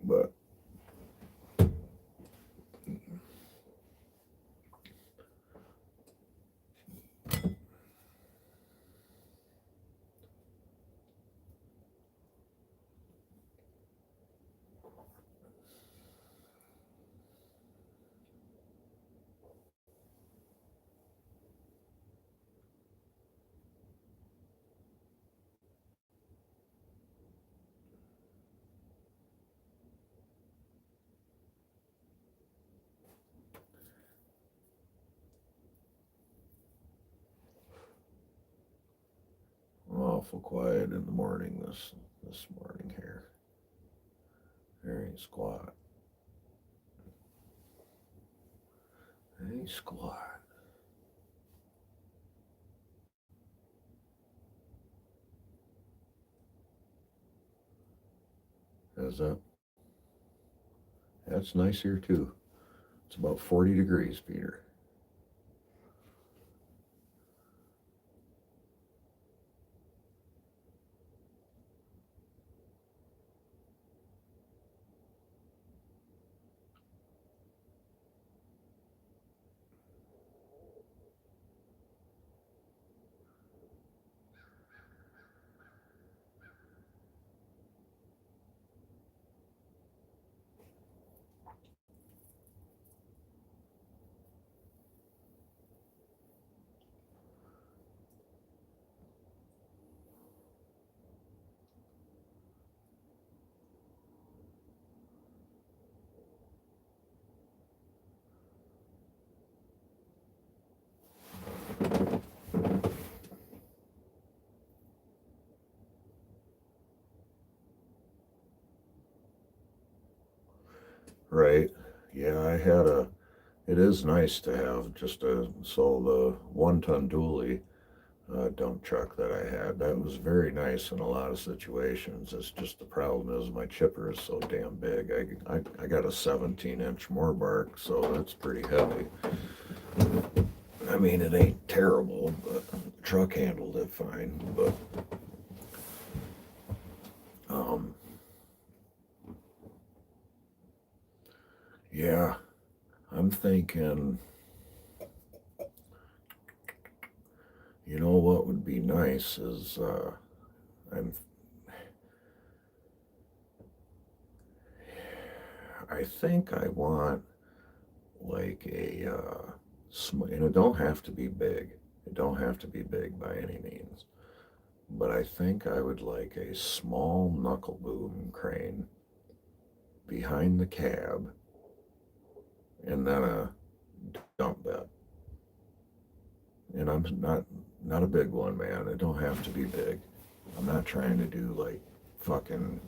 S1: But I'm awful quiet in the morning this morning here. There ain't squat. Ain't squat. How's that? That's nice here too. It's about 40 degrees, Peter. Right. Yeah, it is nice to have so the 1 ton dually dump truck that I had, that was very nice in a lot of situations. It's just the problem is my chipper is so damn big. I got a 17-inch Morbark, so that's pretty heavy. I mean, it ain't terrible, but the truck handled it fine. But um, yeah, I'm thinking, you know what would be nice is I'm I think I want like and it don't have to be big. It don't have to be big by any means. But I think I would like a small knuckle boom crane behind the cab and then a dump bed. And I'm not a big one, man. It don't have to be big. I'm not trying to do like fucking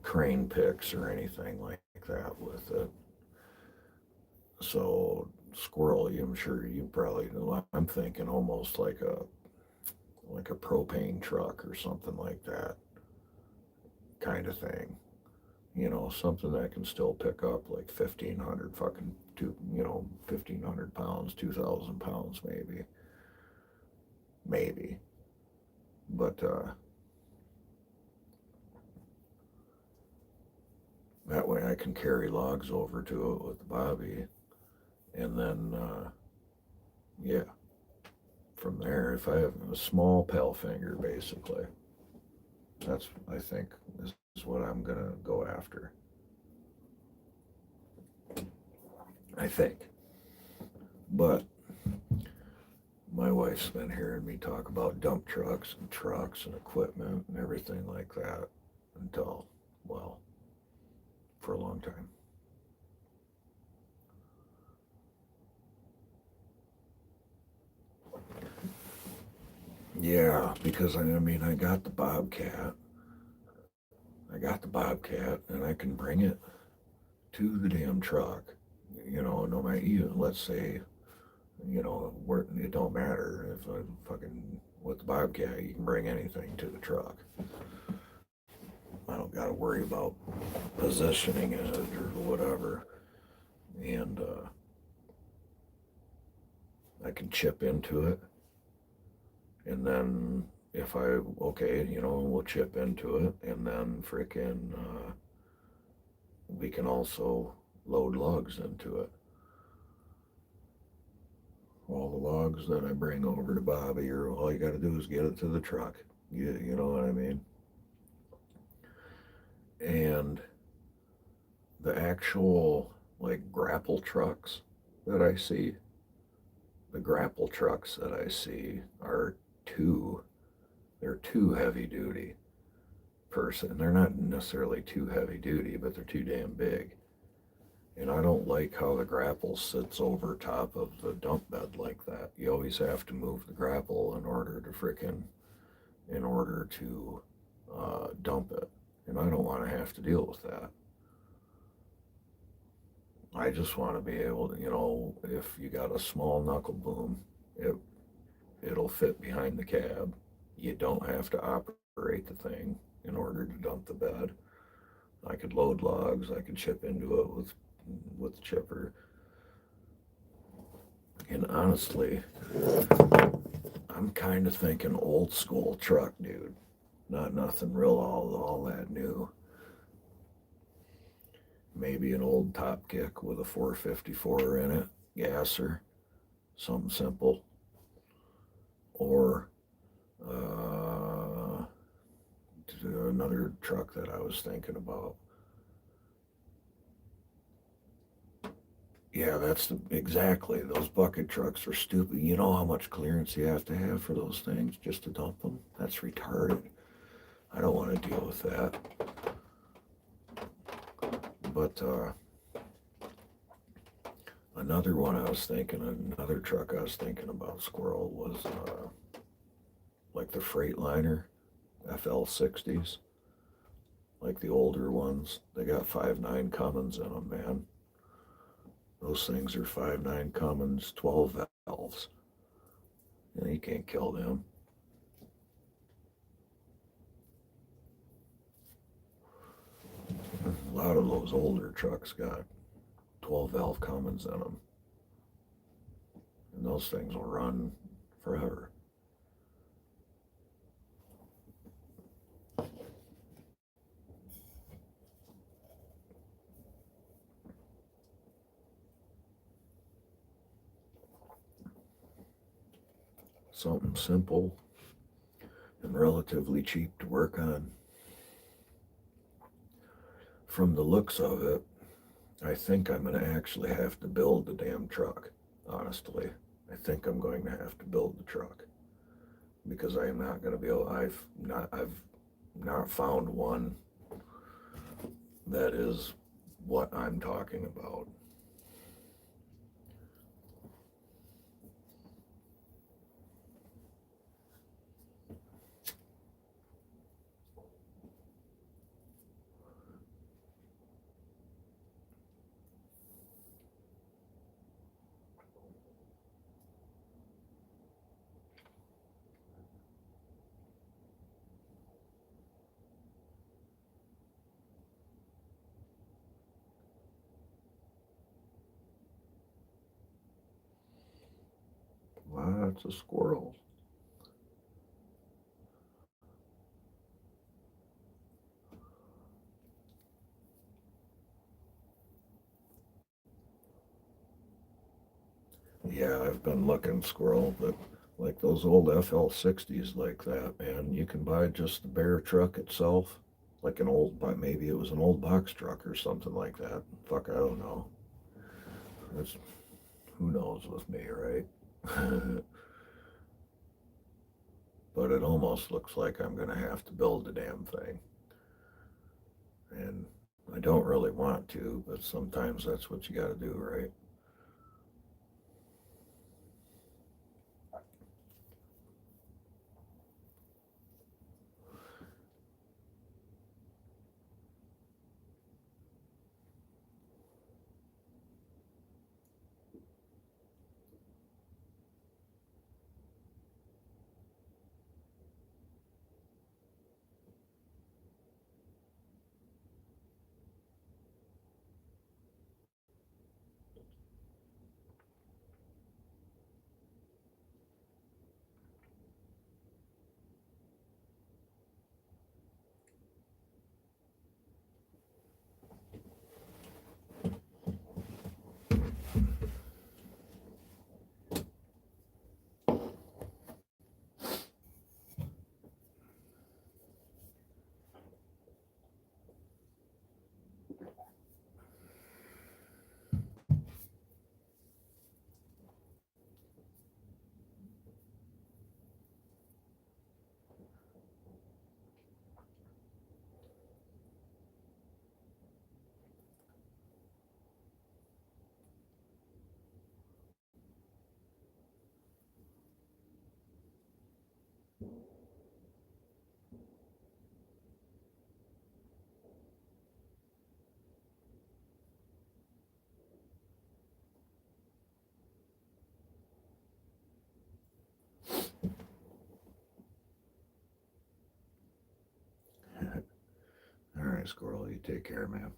S1: crane picks or anything like that with it. So Squirrel, I'm sure you probably know. I'm thinking almost like a propane truck or something like that kind of thing. You know, something that can still pick up like 1,500 fucking 1,500 pounds, 2,000 pounds maybe. But that way I can carry logs over to it with Bobby, and then yeah, from there, if I have a small pale finger, basically, that's I think is what I'm gonna go after. I think, but My wife's been hearing me talk about dump trucks and equipment and everything like that until, well, for a long time. Yeah, because I mean, I got the Bobcat, and I can bring it to the damn truck. No matter, let's say, it don't matter if I fucking, with the Bobcat, you can bring anything to the truck. I don't got to worry about positioning it or whatever. And I can chip into it. And then if okay, we'll chip into it. And then we can also load logs into it. All the logs that I bring over to Bobby, or all you got to do is get it to the truck. You know what I mean? And the actual, like, grapple trucks that I see, the grapple trucks that I see are they're too heavy duty person. They're not necessarily too heavy duty, but they're too damn big. And I don't like how the grapple sits over top of the dump bed like that. You always have to move the grapple in order to dump it. And I don't want to have to deal with that. I just want to be able to, if you got a small knuckle boom, it'll fit behind the cab. You don't have to operate the thing in order to dump the bed. I could load logs. I could chip into it with the chipper. And honestly, I'm kind of thinking old school truck, dude. Not nothing real all that new. Maybe an old top kick with a 454 in it, gasser, something simple. Or another truck that I was thinking about. Yeah, exactly. Those bucket trucks are stupid. You know how much clearance you have to have for those things just to dump them? That's retarded. I don't want to deal with that. But another truck I was thinking about, Squirrel, was like the Freightliner FL60s, like the older ones. They got 5.9 Cummins in them, man. Those things are 5.9 Cummins, 12 valves. And you can't kill them. A lot of those older trucks got 12 valve Cummins in them. And those things will run forever. Something simple and relatively cheap to work on. From the looks of it, I think I'm going to actually have to build the damn truck, honestly. I think I'm going to have to build the truck because I am not going to be able, I've not found one that is what I'm talking about. Lots of squirrels. Yeah, I've been looking, Squirrel, but like those old FL60s like that, man, you can buy just the bare truck itself, like maybe it was an old box truck or something like that. Fuck, I don't know. That's, who knows with me, right? but it almost looks like I'm going to have to build the damn thing. And I don't really want to, but sometimes that's what you got to do, right? All right, Squirrel, you take care, man.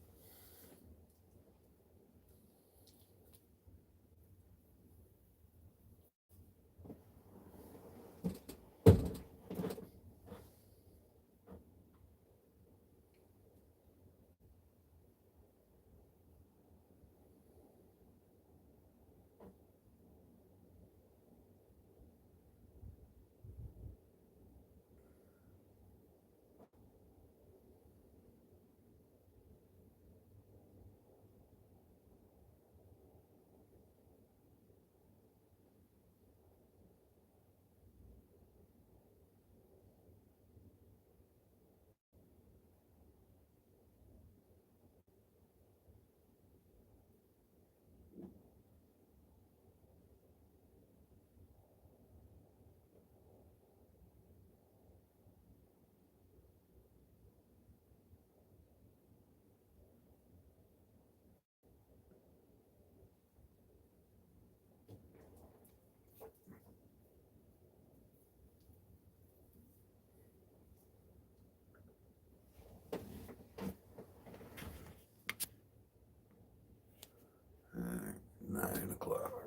S1: All right, 9 o'clock.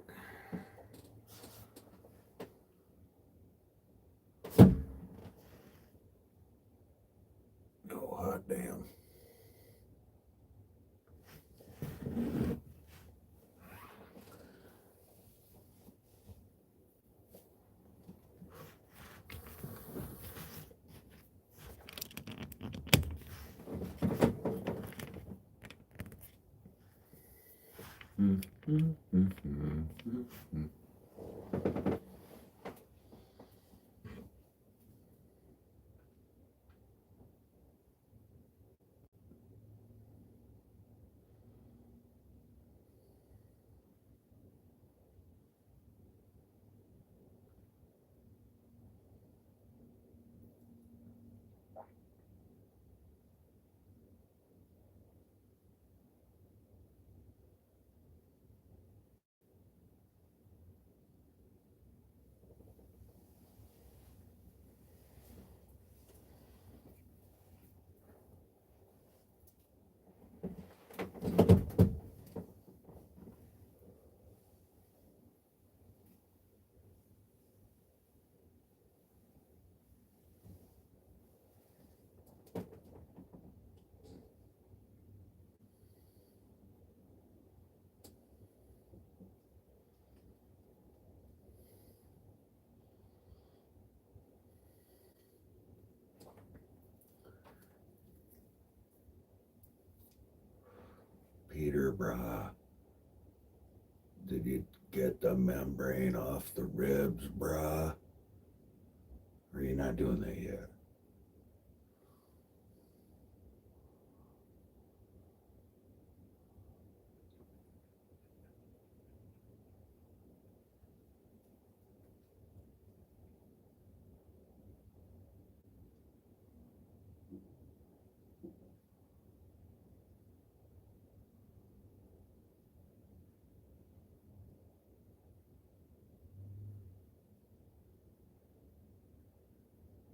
S1: Oh, hot damn. Peter, brah, did you get the membrane off the ribs, brah? Are you not doing that yet.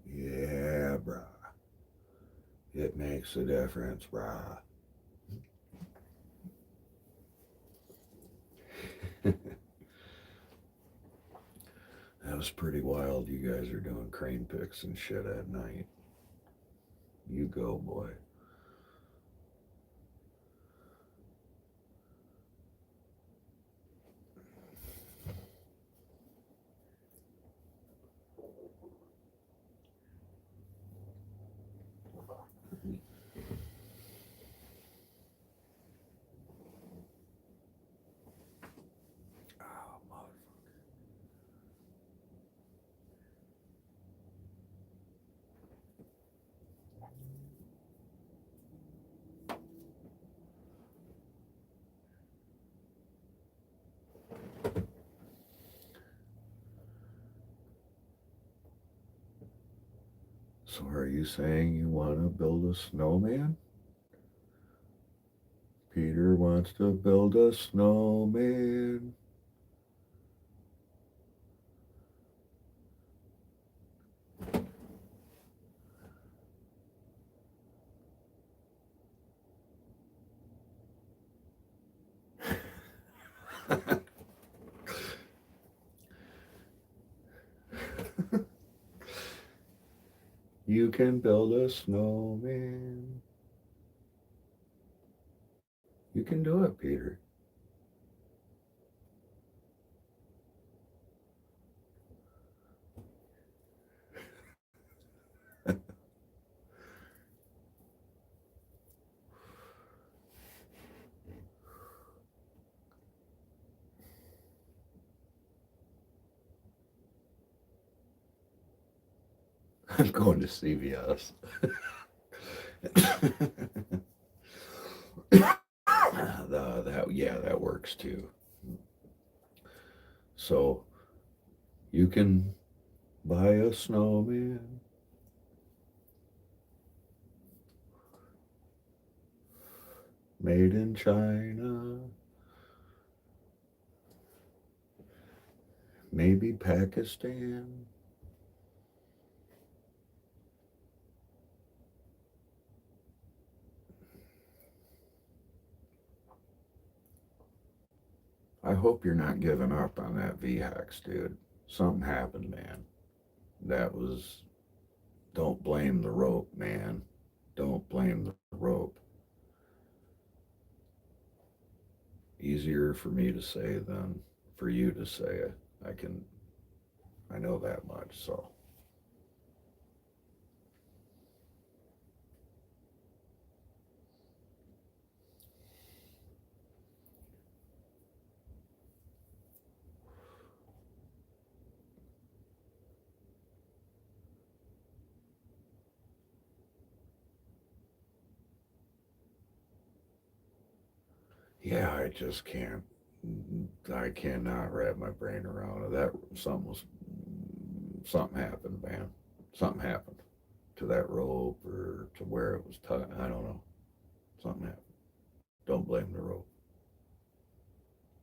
S1: Yeah, brah. It makes a difference, brah. That was pretty wild. You guys are doing crane picks and shit at night. You go, boy. Oh, motherfucker. So are you saying you want to build a snowman? Peter wants to build a snowman. You can build a snowman. You can do it, Peter. I'm going to CVS. That works too. So you can buy a snowman. Made in China. Maybe Pakistan. I hope you're not giving up on that VHAX, dude. Something happened, man. That was, don't blame the rope, man. Don't blame the rope. Easier for me to say than for you to say it. I know that much, so. Yeah, I just can't. I cannot wrap my brain around it. Something happened, man. Something happened to that rope or to where it was tied. I don't know. Something happened. Don't blame the rope.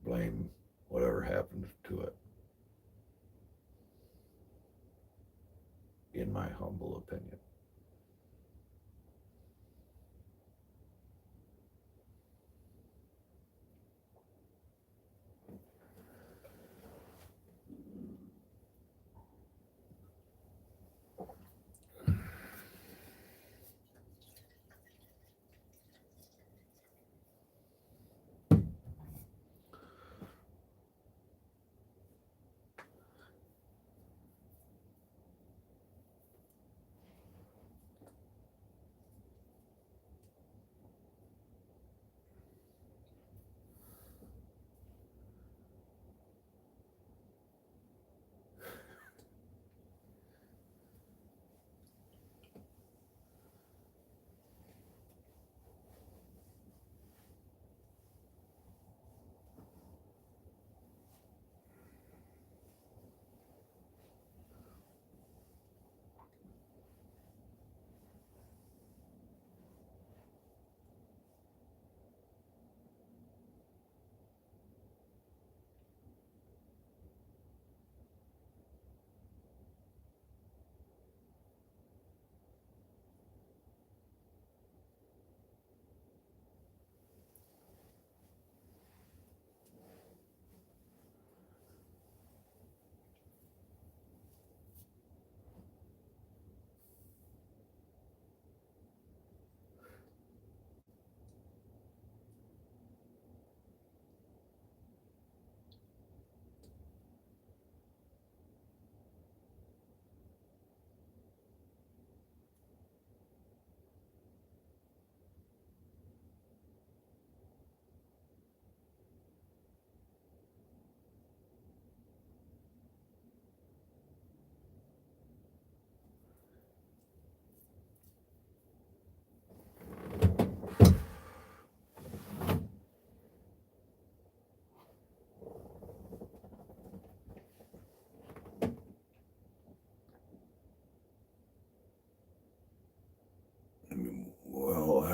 S1: Blame whatever happened to it, in my humble opinion.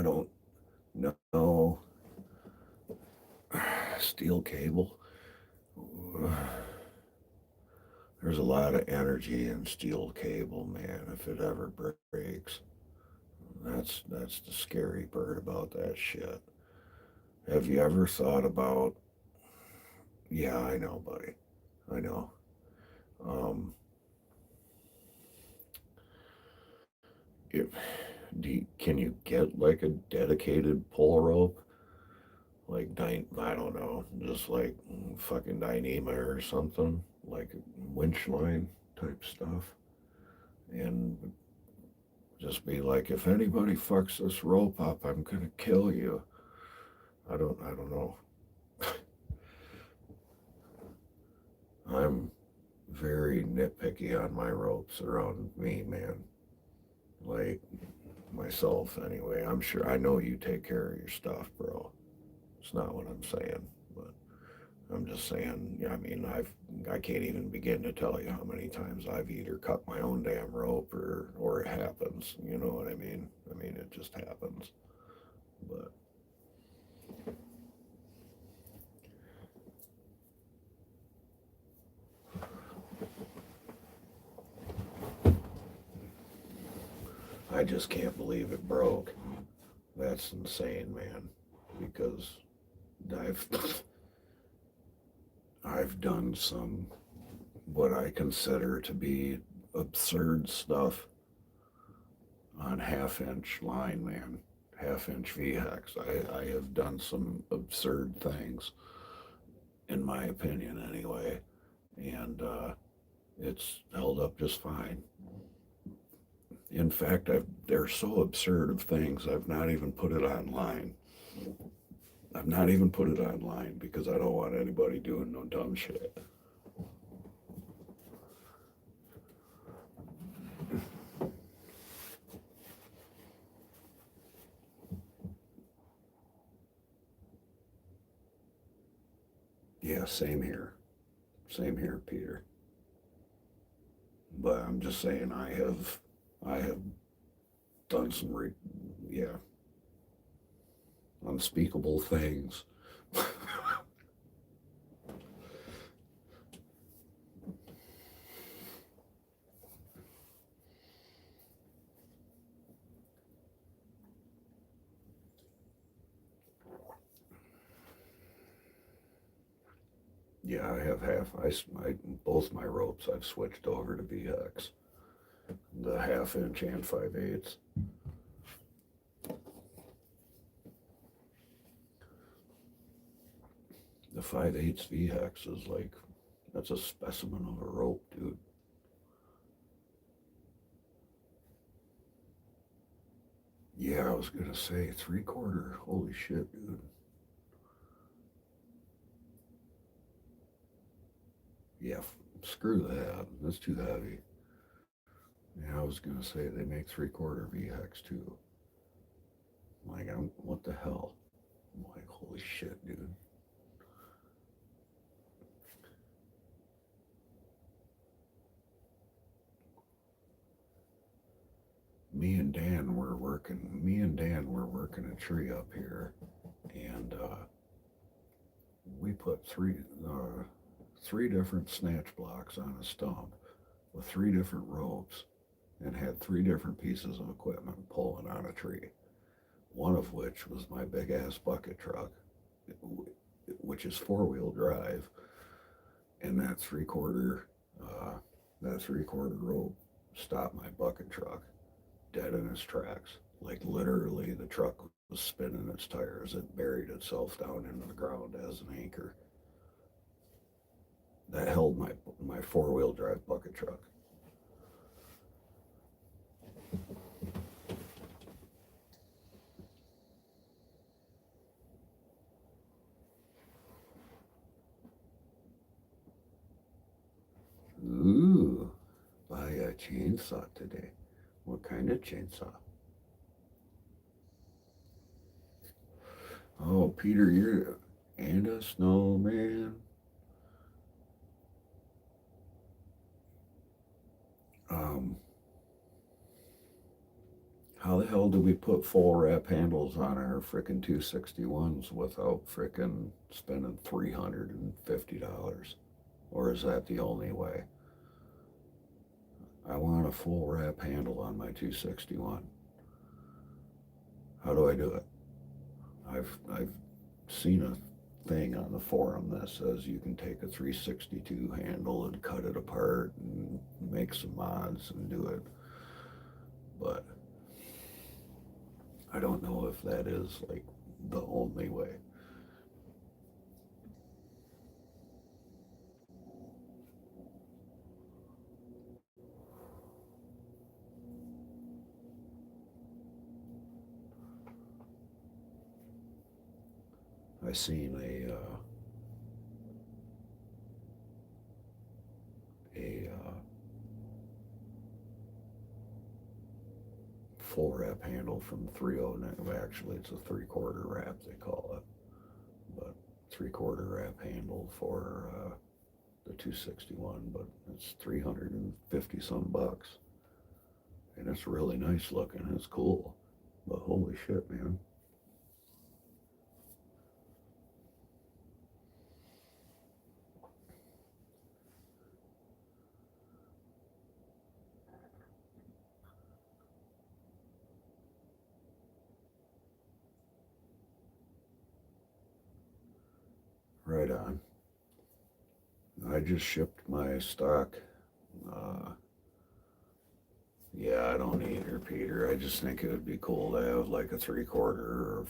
S1: I don't know. Steel cable. There's a lot of energy in steel cable, man. If it ever breaks, that's the scary part about that shit. Have you ever thought about? Yeah, I know, buddy. I know. Um, if can you get like a dedicated pull rope, like I don't know, just like fucking Dyneema or something, like winch line type stuff, and just be like, if anybody fucks this rope up, I'm gonna kill you. I don't know. I'm very nitpicky on my ropes around me, man. Like myself, anyway. I'm sure I know you take care of your stuff, bro. It's not what I'm saying, but I'm just saying. Yeah, I mean, I can't even begin to tell you how many times I've either cut my own damn rope or it happens. You know what I mean? I mean, it just happens. But I just can't believe it broke. That's insane, man. Because I've I've done some what I consider to be absurd stuff on half-inch line, man. Half-inch V-Hex. I have done some absurd things, in my opinion, anyway, and it's held up just fine. In fact, they're so absurd of things. I've not even put it online. I've not even put it online because I don't want anybody doing no dumb shit. Yeah, same here. Same here, Peter. But I'm just saying, I have done some, yeah, unspeakable things. Yeah, I have both my ropes. I've switched over to VX, the half-inch and 5/8. The 5/8 VX is like that's a specimen of a rope, dude. Yeah, I was gonna say 3/4. Holy shit, dude. Yeah, screw that. That's too heavy. Yeah, I was gonna say they make 3/4 VX too. Like, what the hell? I'm like, holy shit, dude. Me and Dan were working a tree up here, and we put three different snatch blocks on a stump with three different ropes and had three different pieces of equipment pulling on a tree. One of which was my big ass bucket truck, which is 4-wheel drive, and uh, that 3/4 rope stopped my bucket truck dead in its tracks. Like literally, the truck was spinning its tires. It buried itself down into the ground as an anchor that held my 4-wheel drive bucket truck. Ooh, buy a chainsaw today. What kind of chainsaw? Oh, Peter, you're and a snowman. Um, How the hell do we put full wrap handles on our frickin' 261s without frickin' spending $350? Or is that the only way? I want a full wrap handle on my 261. How do I do it? I've seen a thing on the forum that says you can take a 362 handle and cut it apart and make some mods and do it. But I don't know if that is like the only way. I seen a full wrap handle from 309. Actually, it's a 3/4 wrap they call it, but 3/4 wrap handle for the 261. But it's 350 some bucks, and it's really nice looking. It's cool, but holy shit, man! Right on. I just shipped my stock. Uh, yeah, I don't need her, Peter. I just think it would be cool to have like a 3/4 or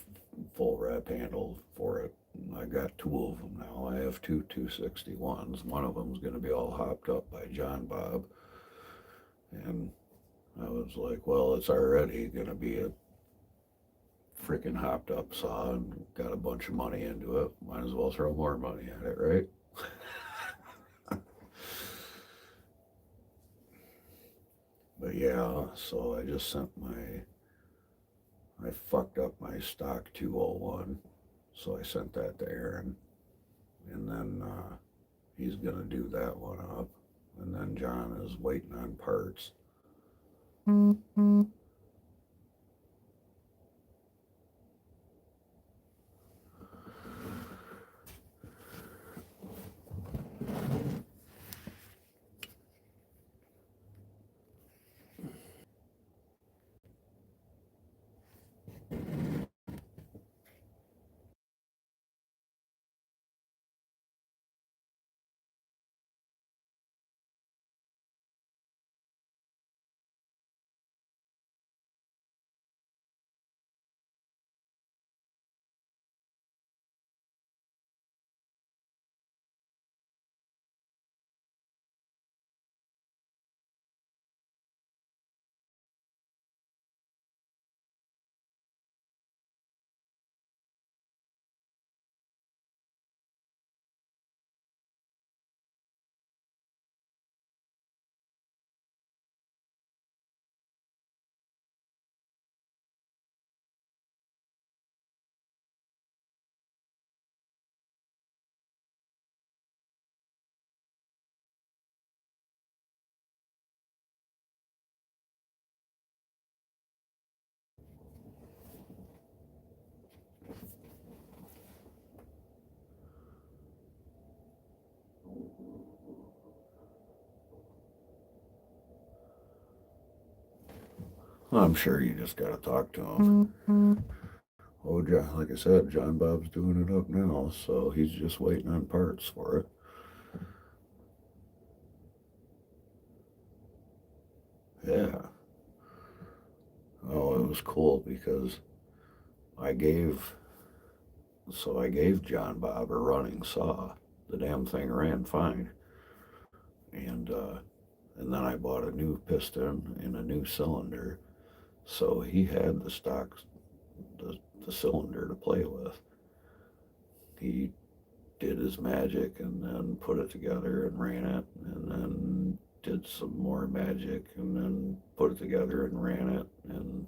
S1: full wrap handle for it. I got two of them now. I have two 261s. One of them's going to be all hopped up by John Bob. And I was like, well, it's already going to be a freaking hopped up saw and got a bunch of money into it. Might as well throw more money at it, right? But yeah, so I just sent I fucked up my stock 201. So I sent that to Aaron. And then he's going to do that one up. And then John is waiting on parts. I'm sure you just got to talk to him. Oh, John, like I said, John Bob's doing it up now, so he's just waiting on parts for it. Yeah. Oh, it was cool because I gave, I gave John Bob a running saw. The damn thing ran fine. And, uh, and then I bought a new piston and a new cylinder. So he had the stock, the cylinder to play with. He did his magic and then put it together and ran it and then did some more magic and then put it together and ran it, and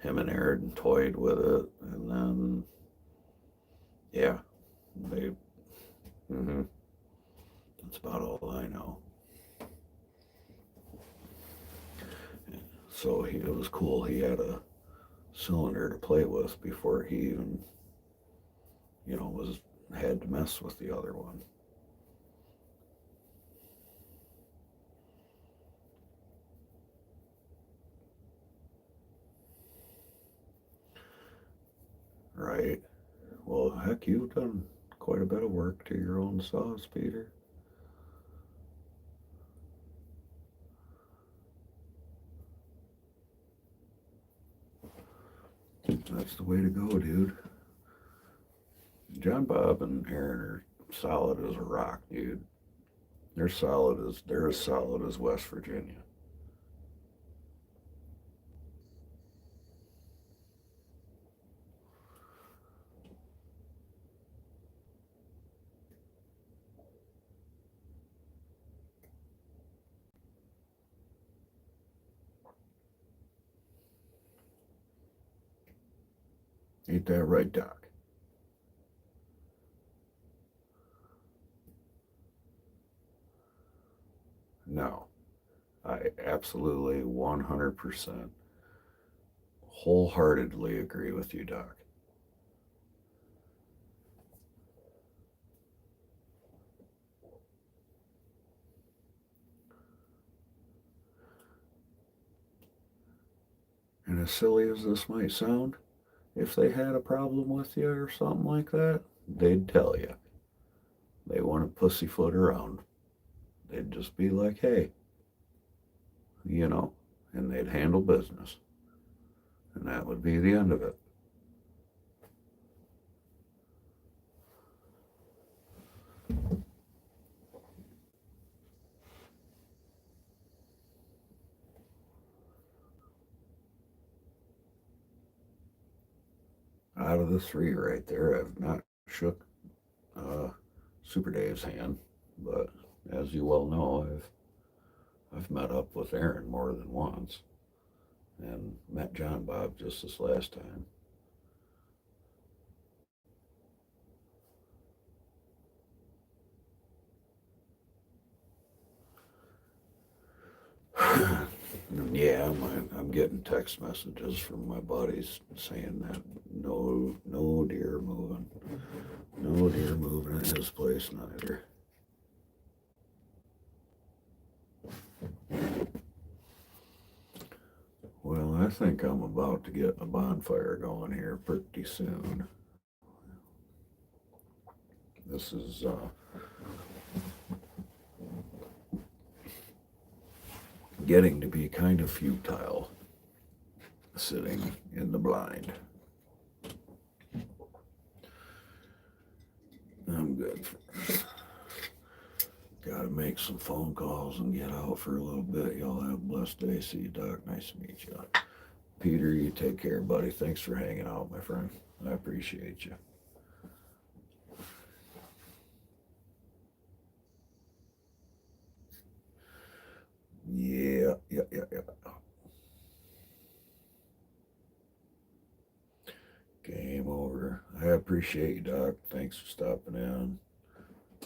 S1: him and Aaron toyed with it, and then yeah, they mm-hmm, that's about all I know. So it was cool. He had a cylinder to play with before he even, had to mess with the other one. Right. Well, heck, you've done quite a bit of work to your own saws, Peter. That's the way to go, dude. John Bob and Aaron are solid as a rock, dude. They're as solid as West Virginia. Ain't that right, Doc? No. I absolutely 100% wholeheartedly agree with you, Doc. And as silly as this might sound, if they had a problem with you or something like that, they'd tell you. They wouldn't pussyfoot around. They'd just be like, hey, and they'd handle business. And that would be the end of it. Out of the three right there, I've not shook uh, Super Dave's hand, but as you well know, I've met up with Aaron more than once, and met John Bob just this last time. Yeah, I'm getting text messages from my buddies saying that no deer moving, no deer moving in his place neither. Well, I think I'm about to get a bonfire going here pretty soon. This is getting to be kind of futile, sitting in the blind. I'm good. Gotta make some phone calls and get out for a little bit. Y'all have a blessed day. See you, Doc. Nice to meet you. Peter, you take care, buddy. Thanks for hanging out, my friend. I appreciate you. Yeah. Game over. I appreciate you, Doc. Thanks for stopping in.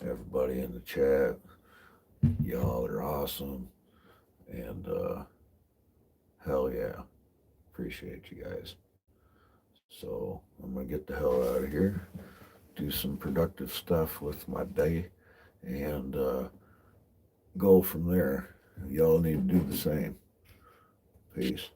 S1: Everybody in the chat, y'all are awesome. And hell yeah. Appreciate you guys. So I'm going to get the hell out of here, do some productive stuff with my day, and go from there. Y'all need to do the same. Peace.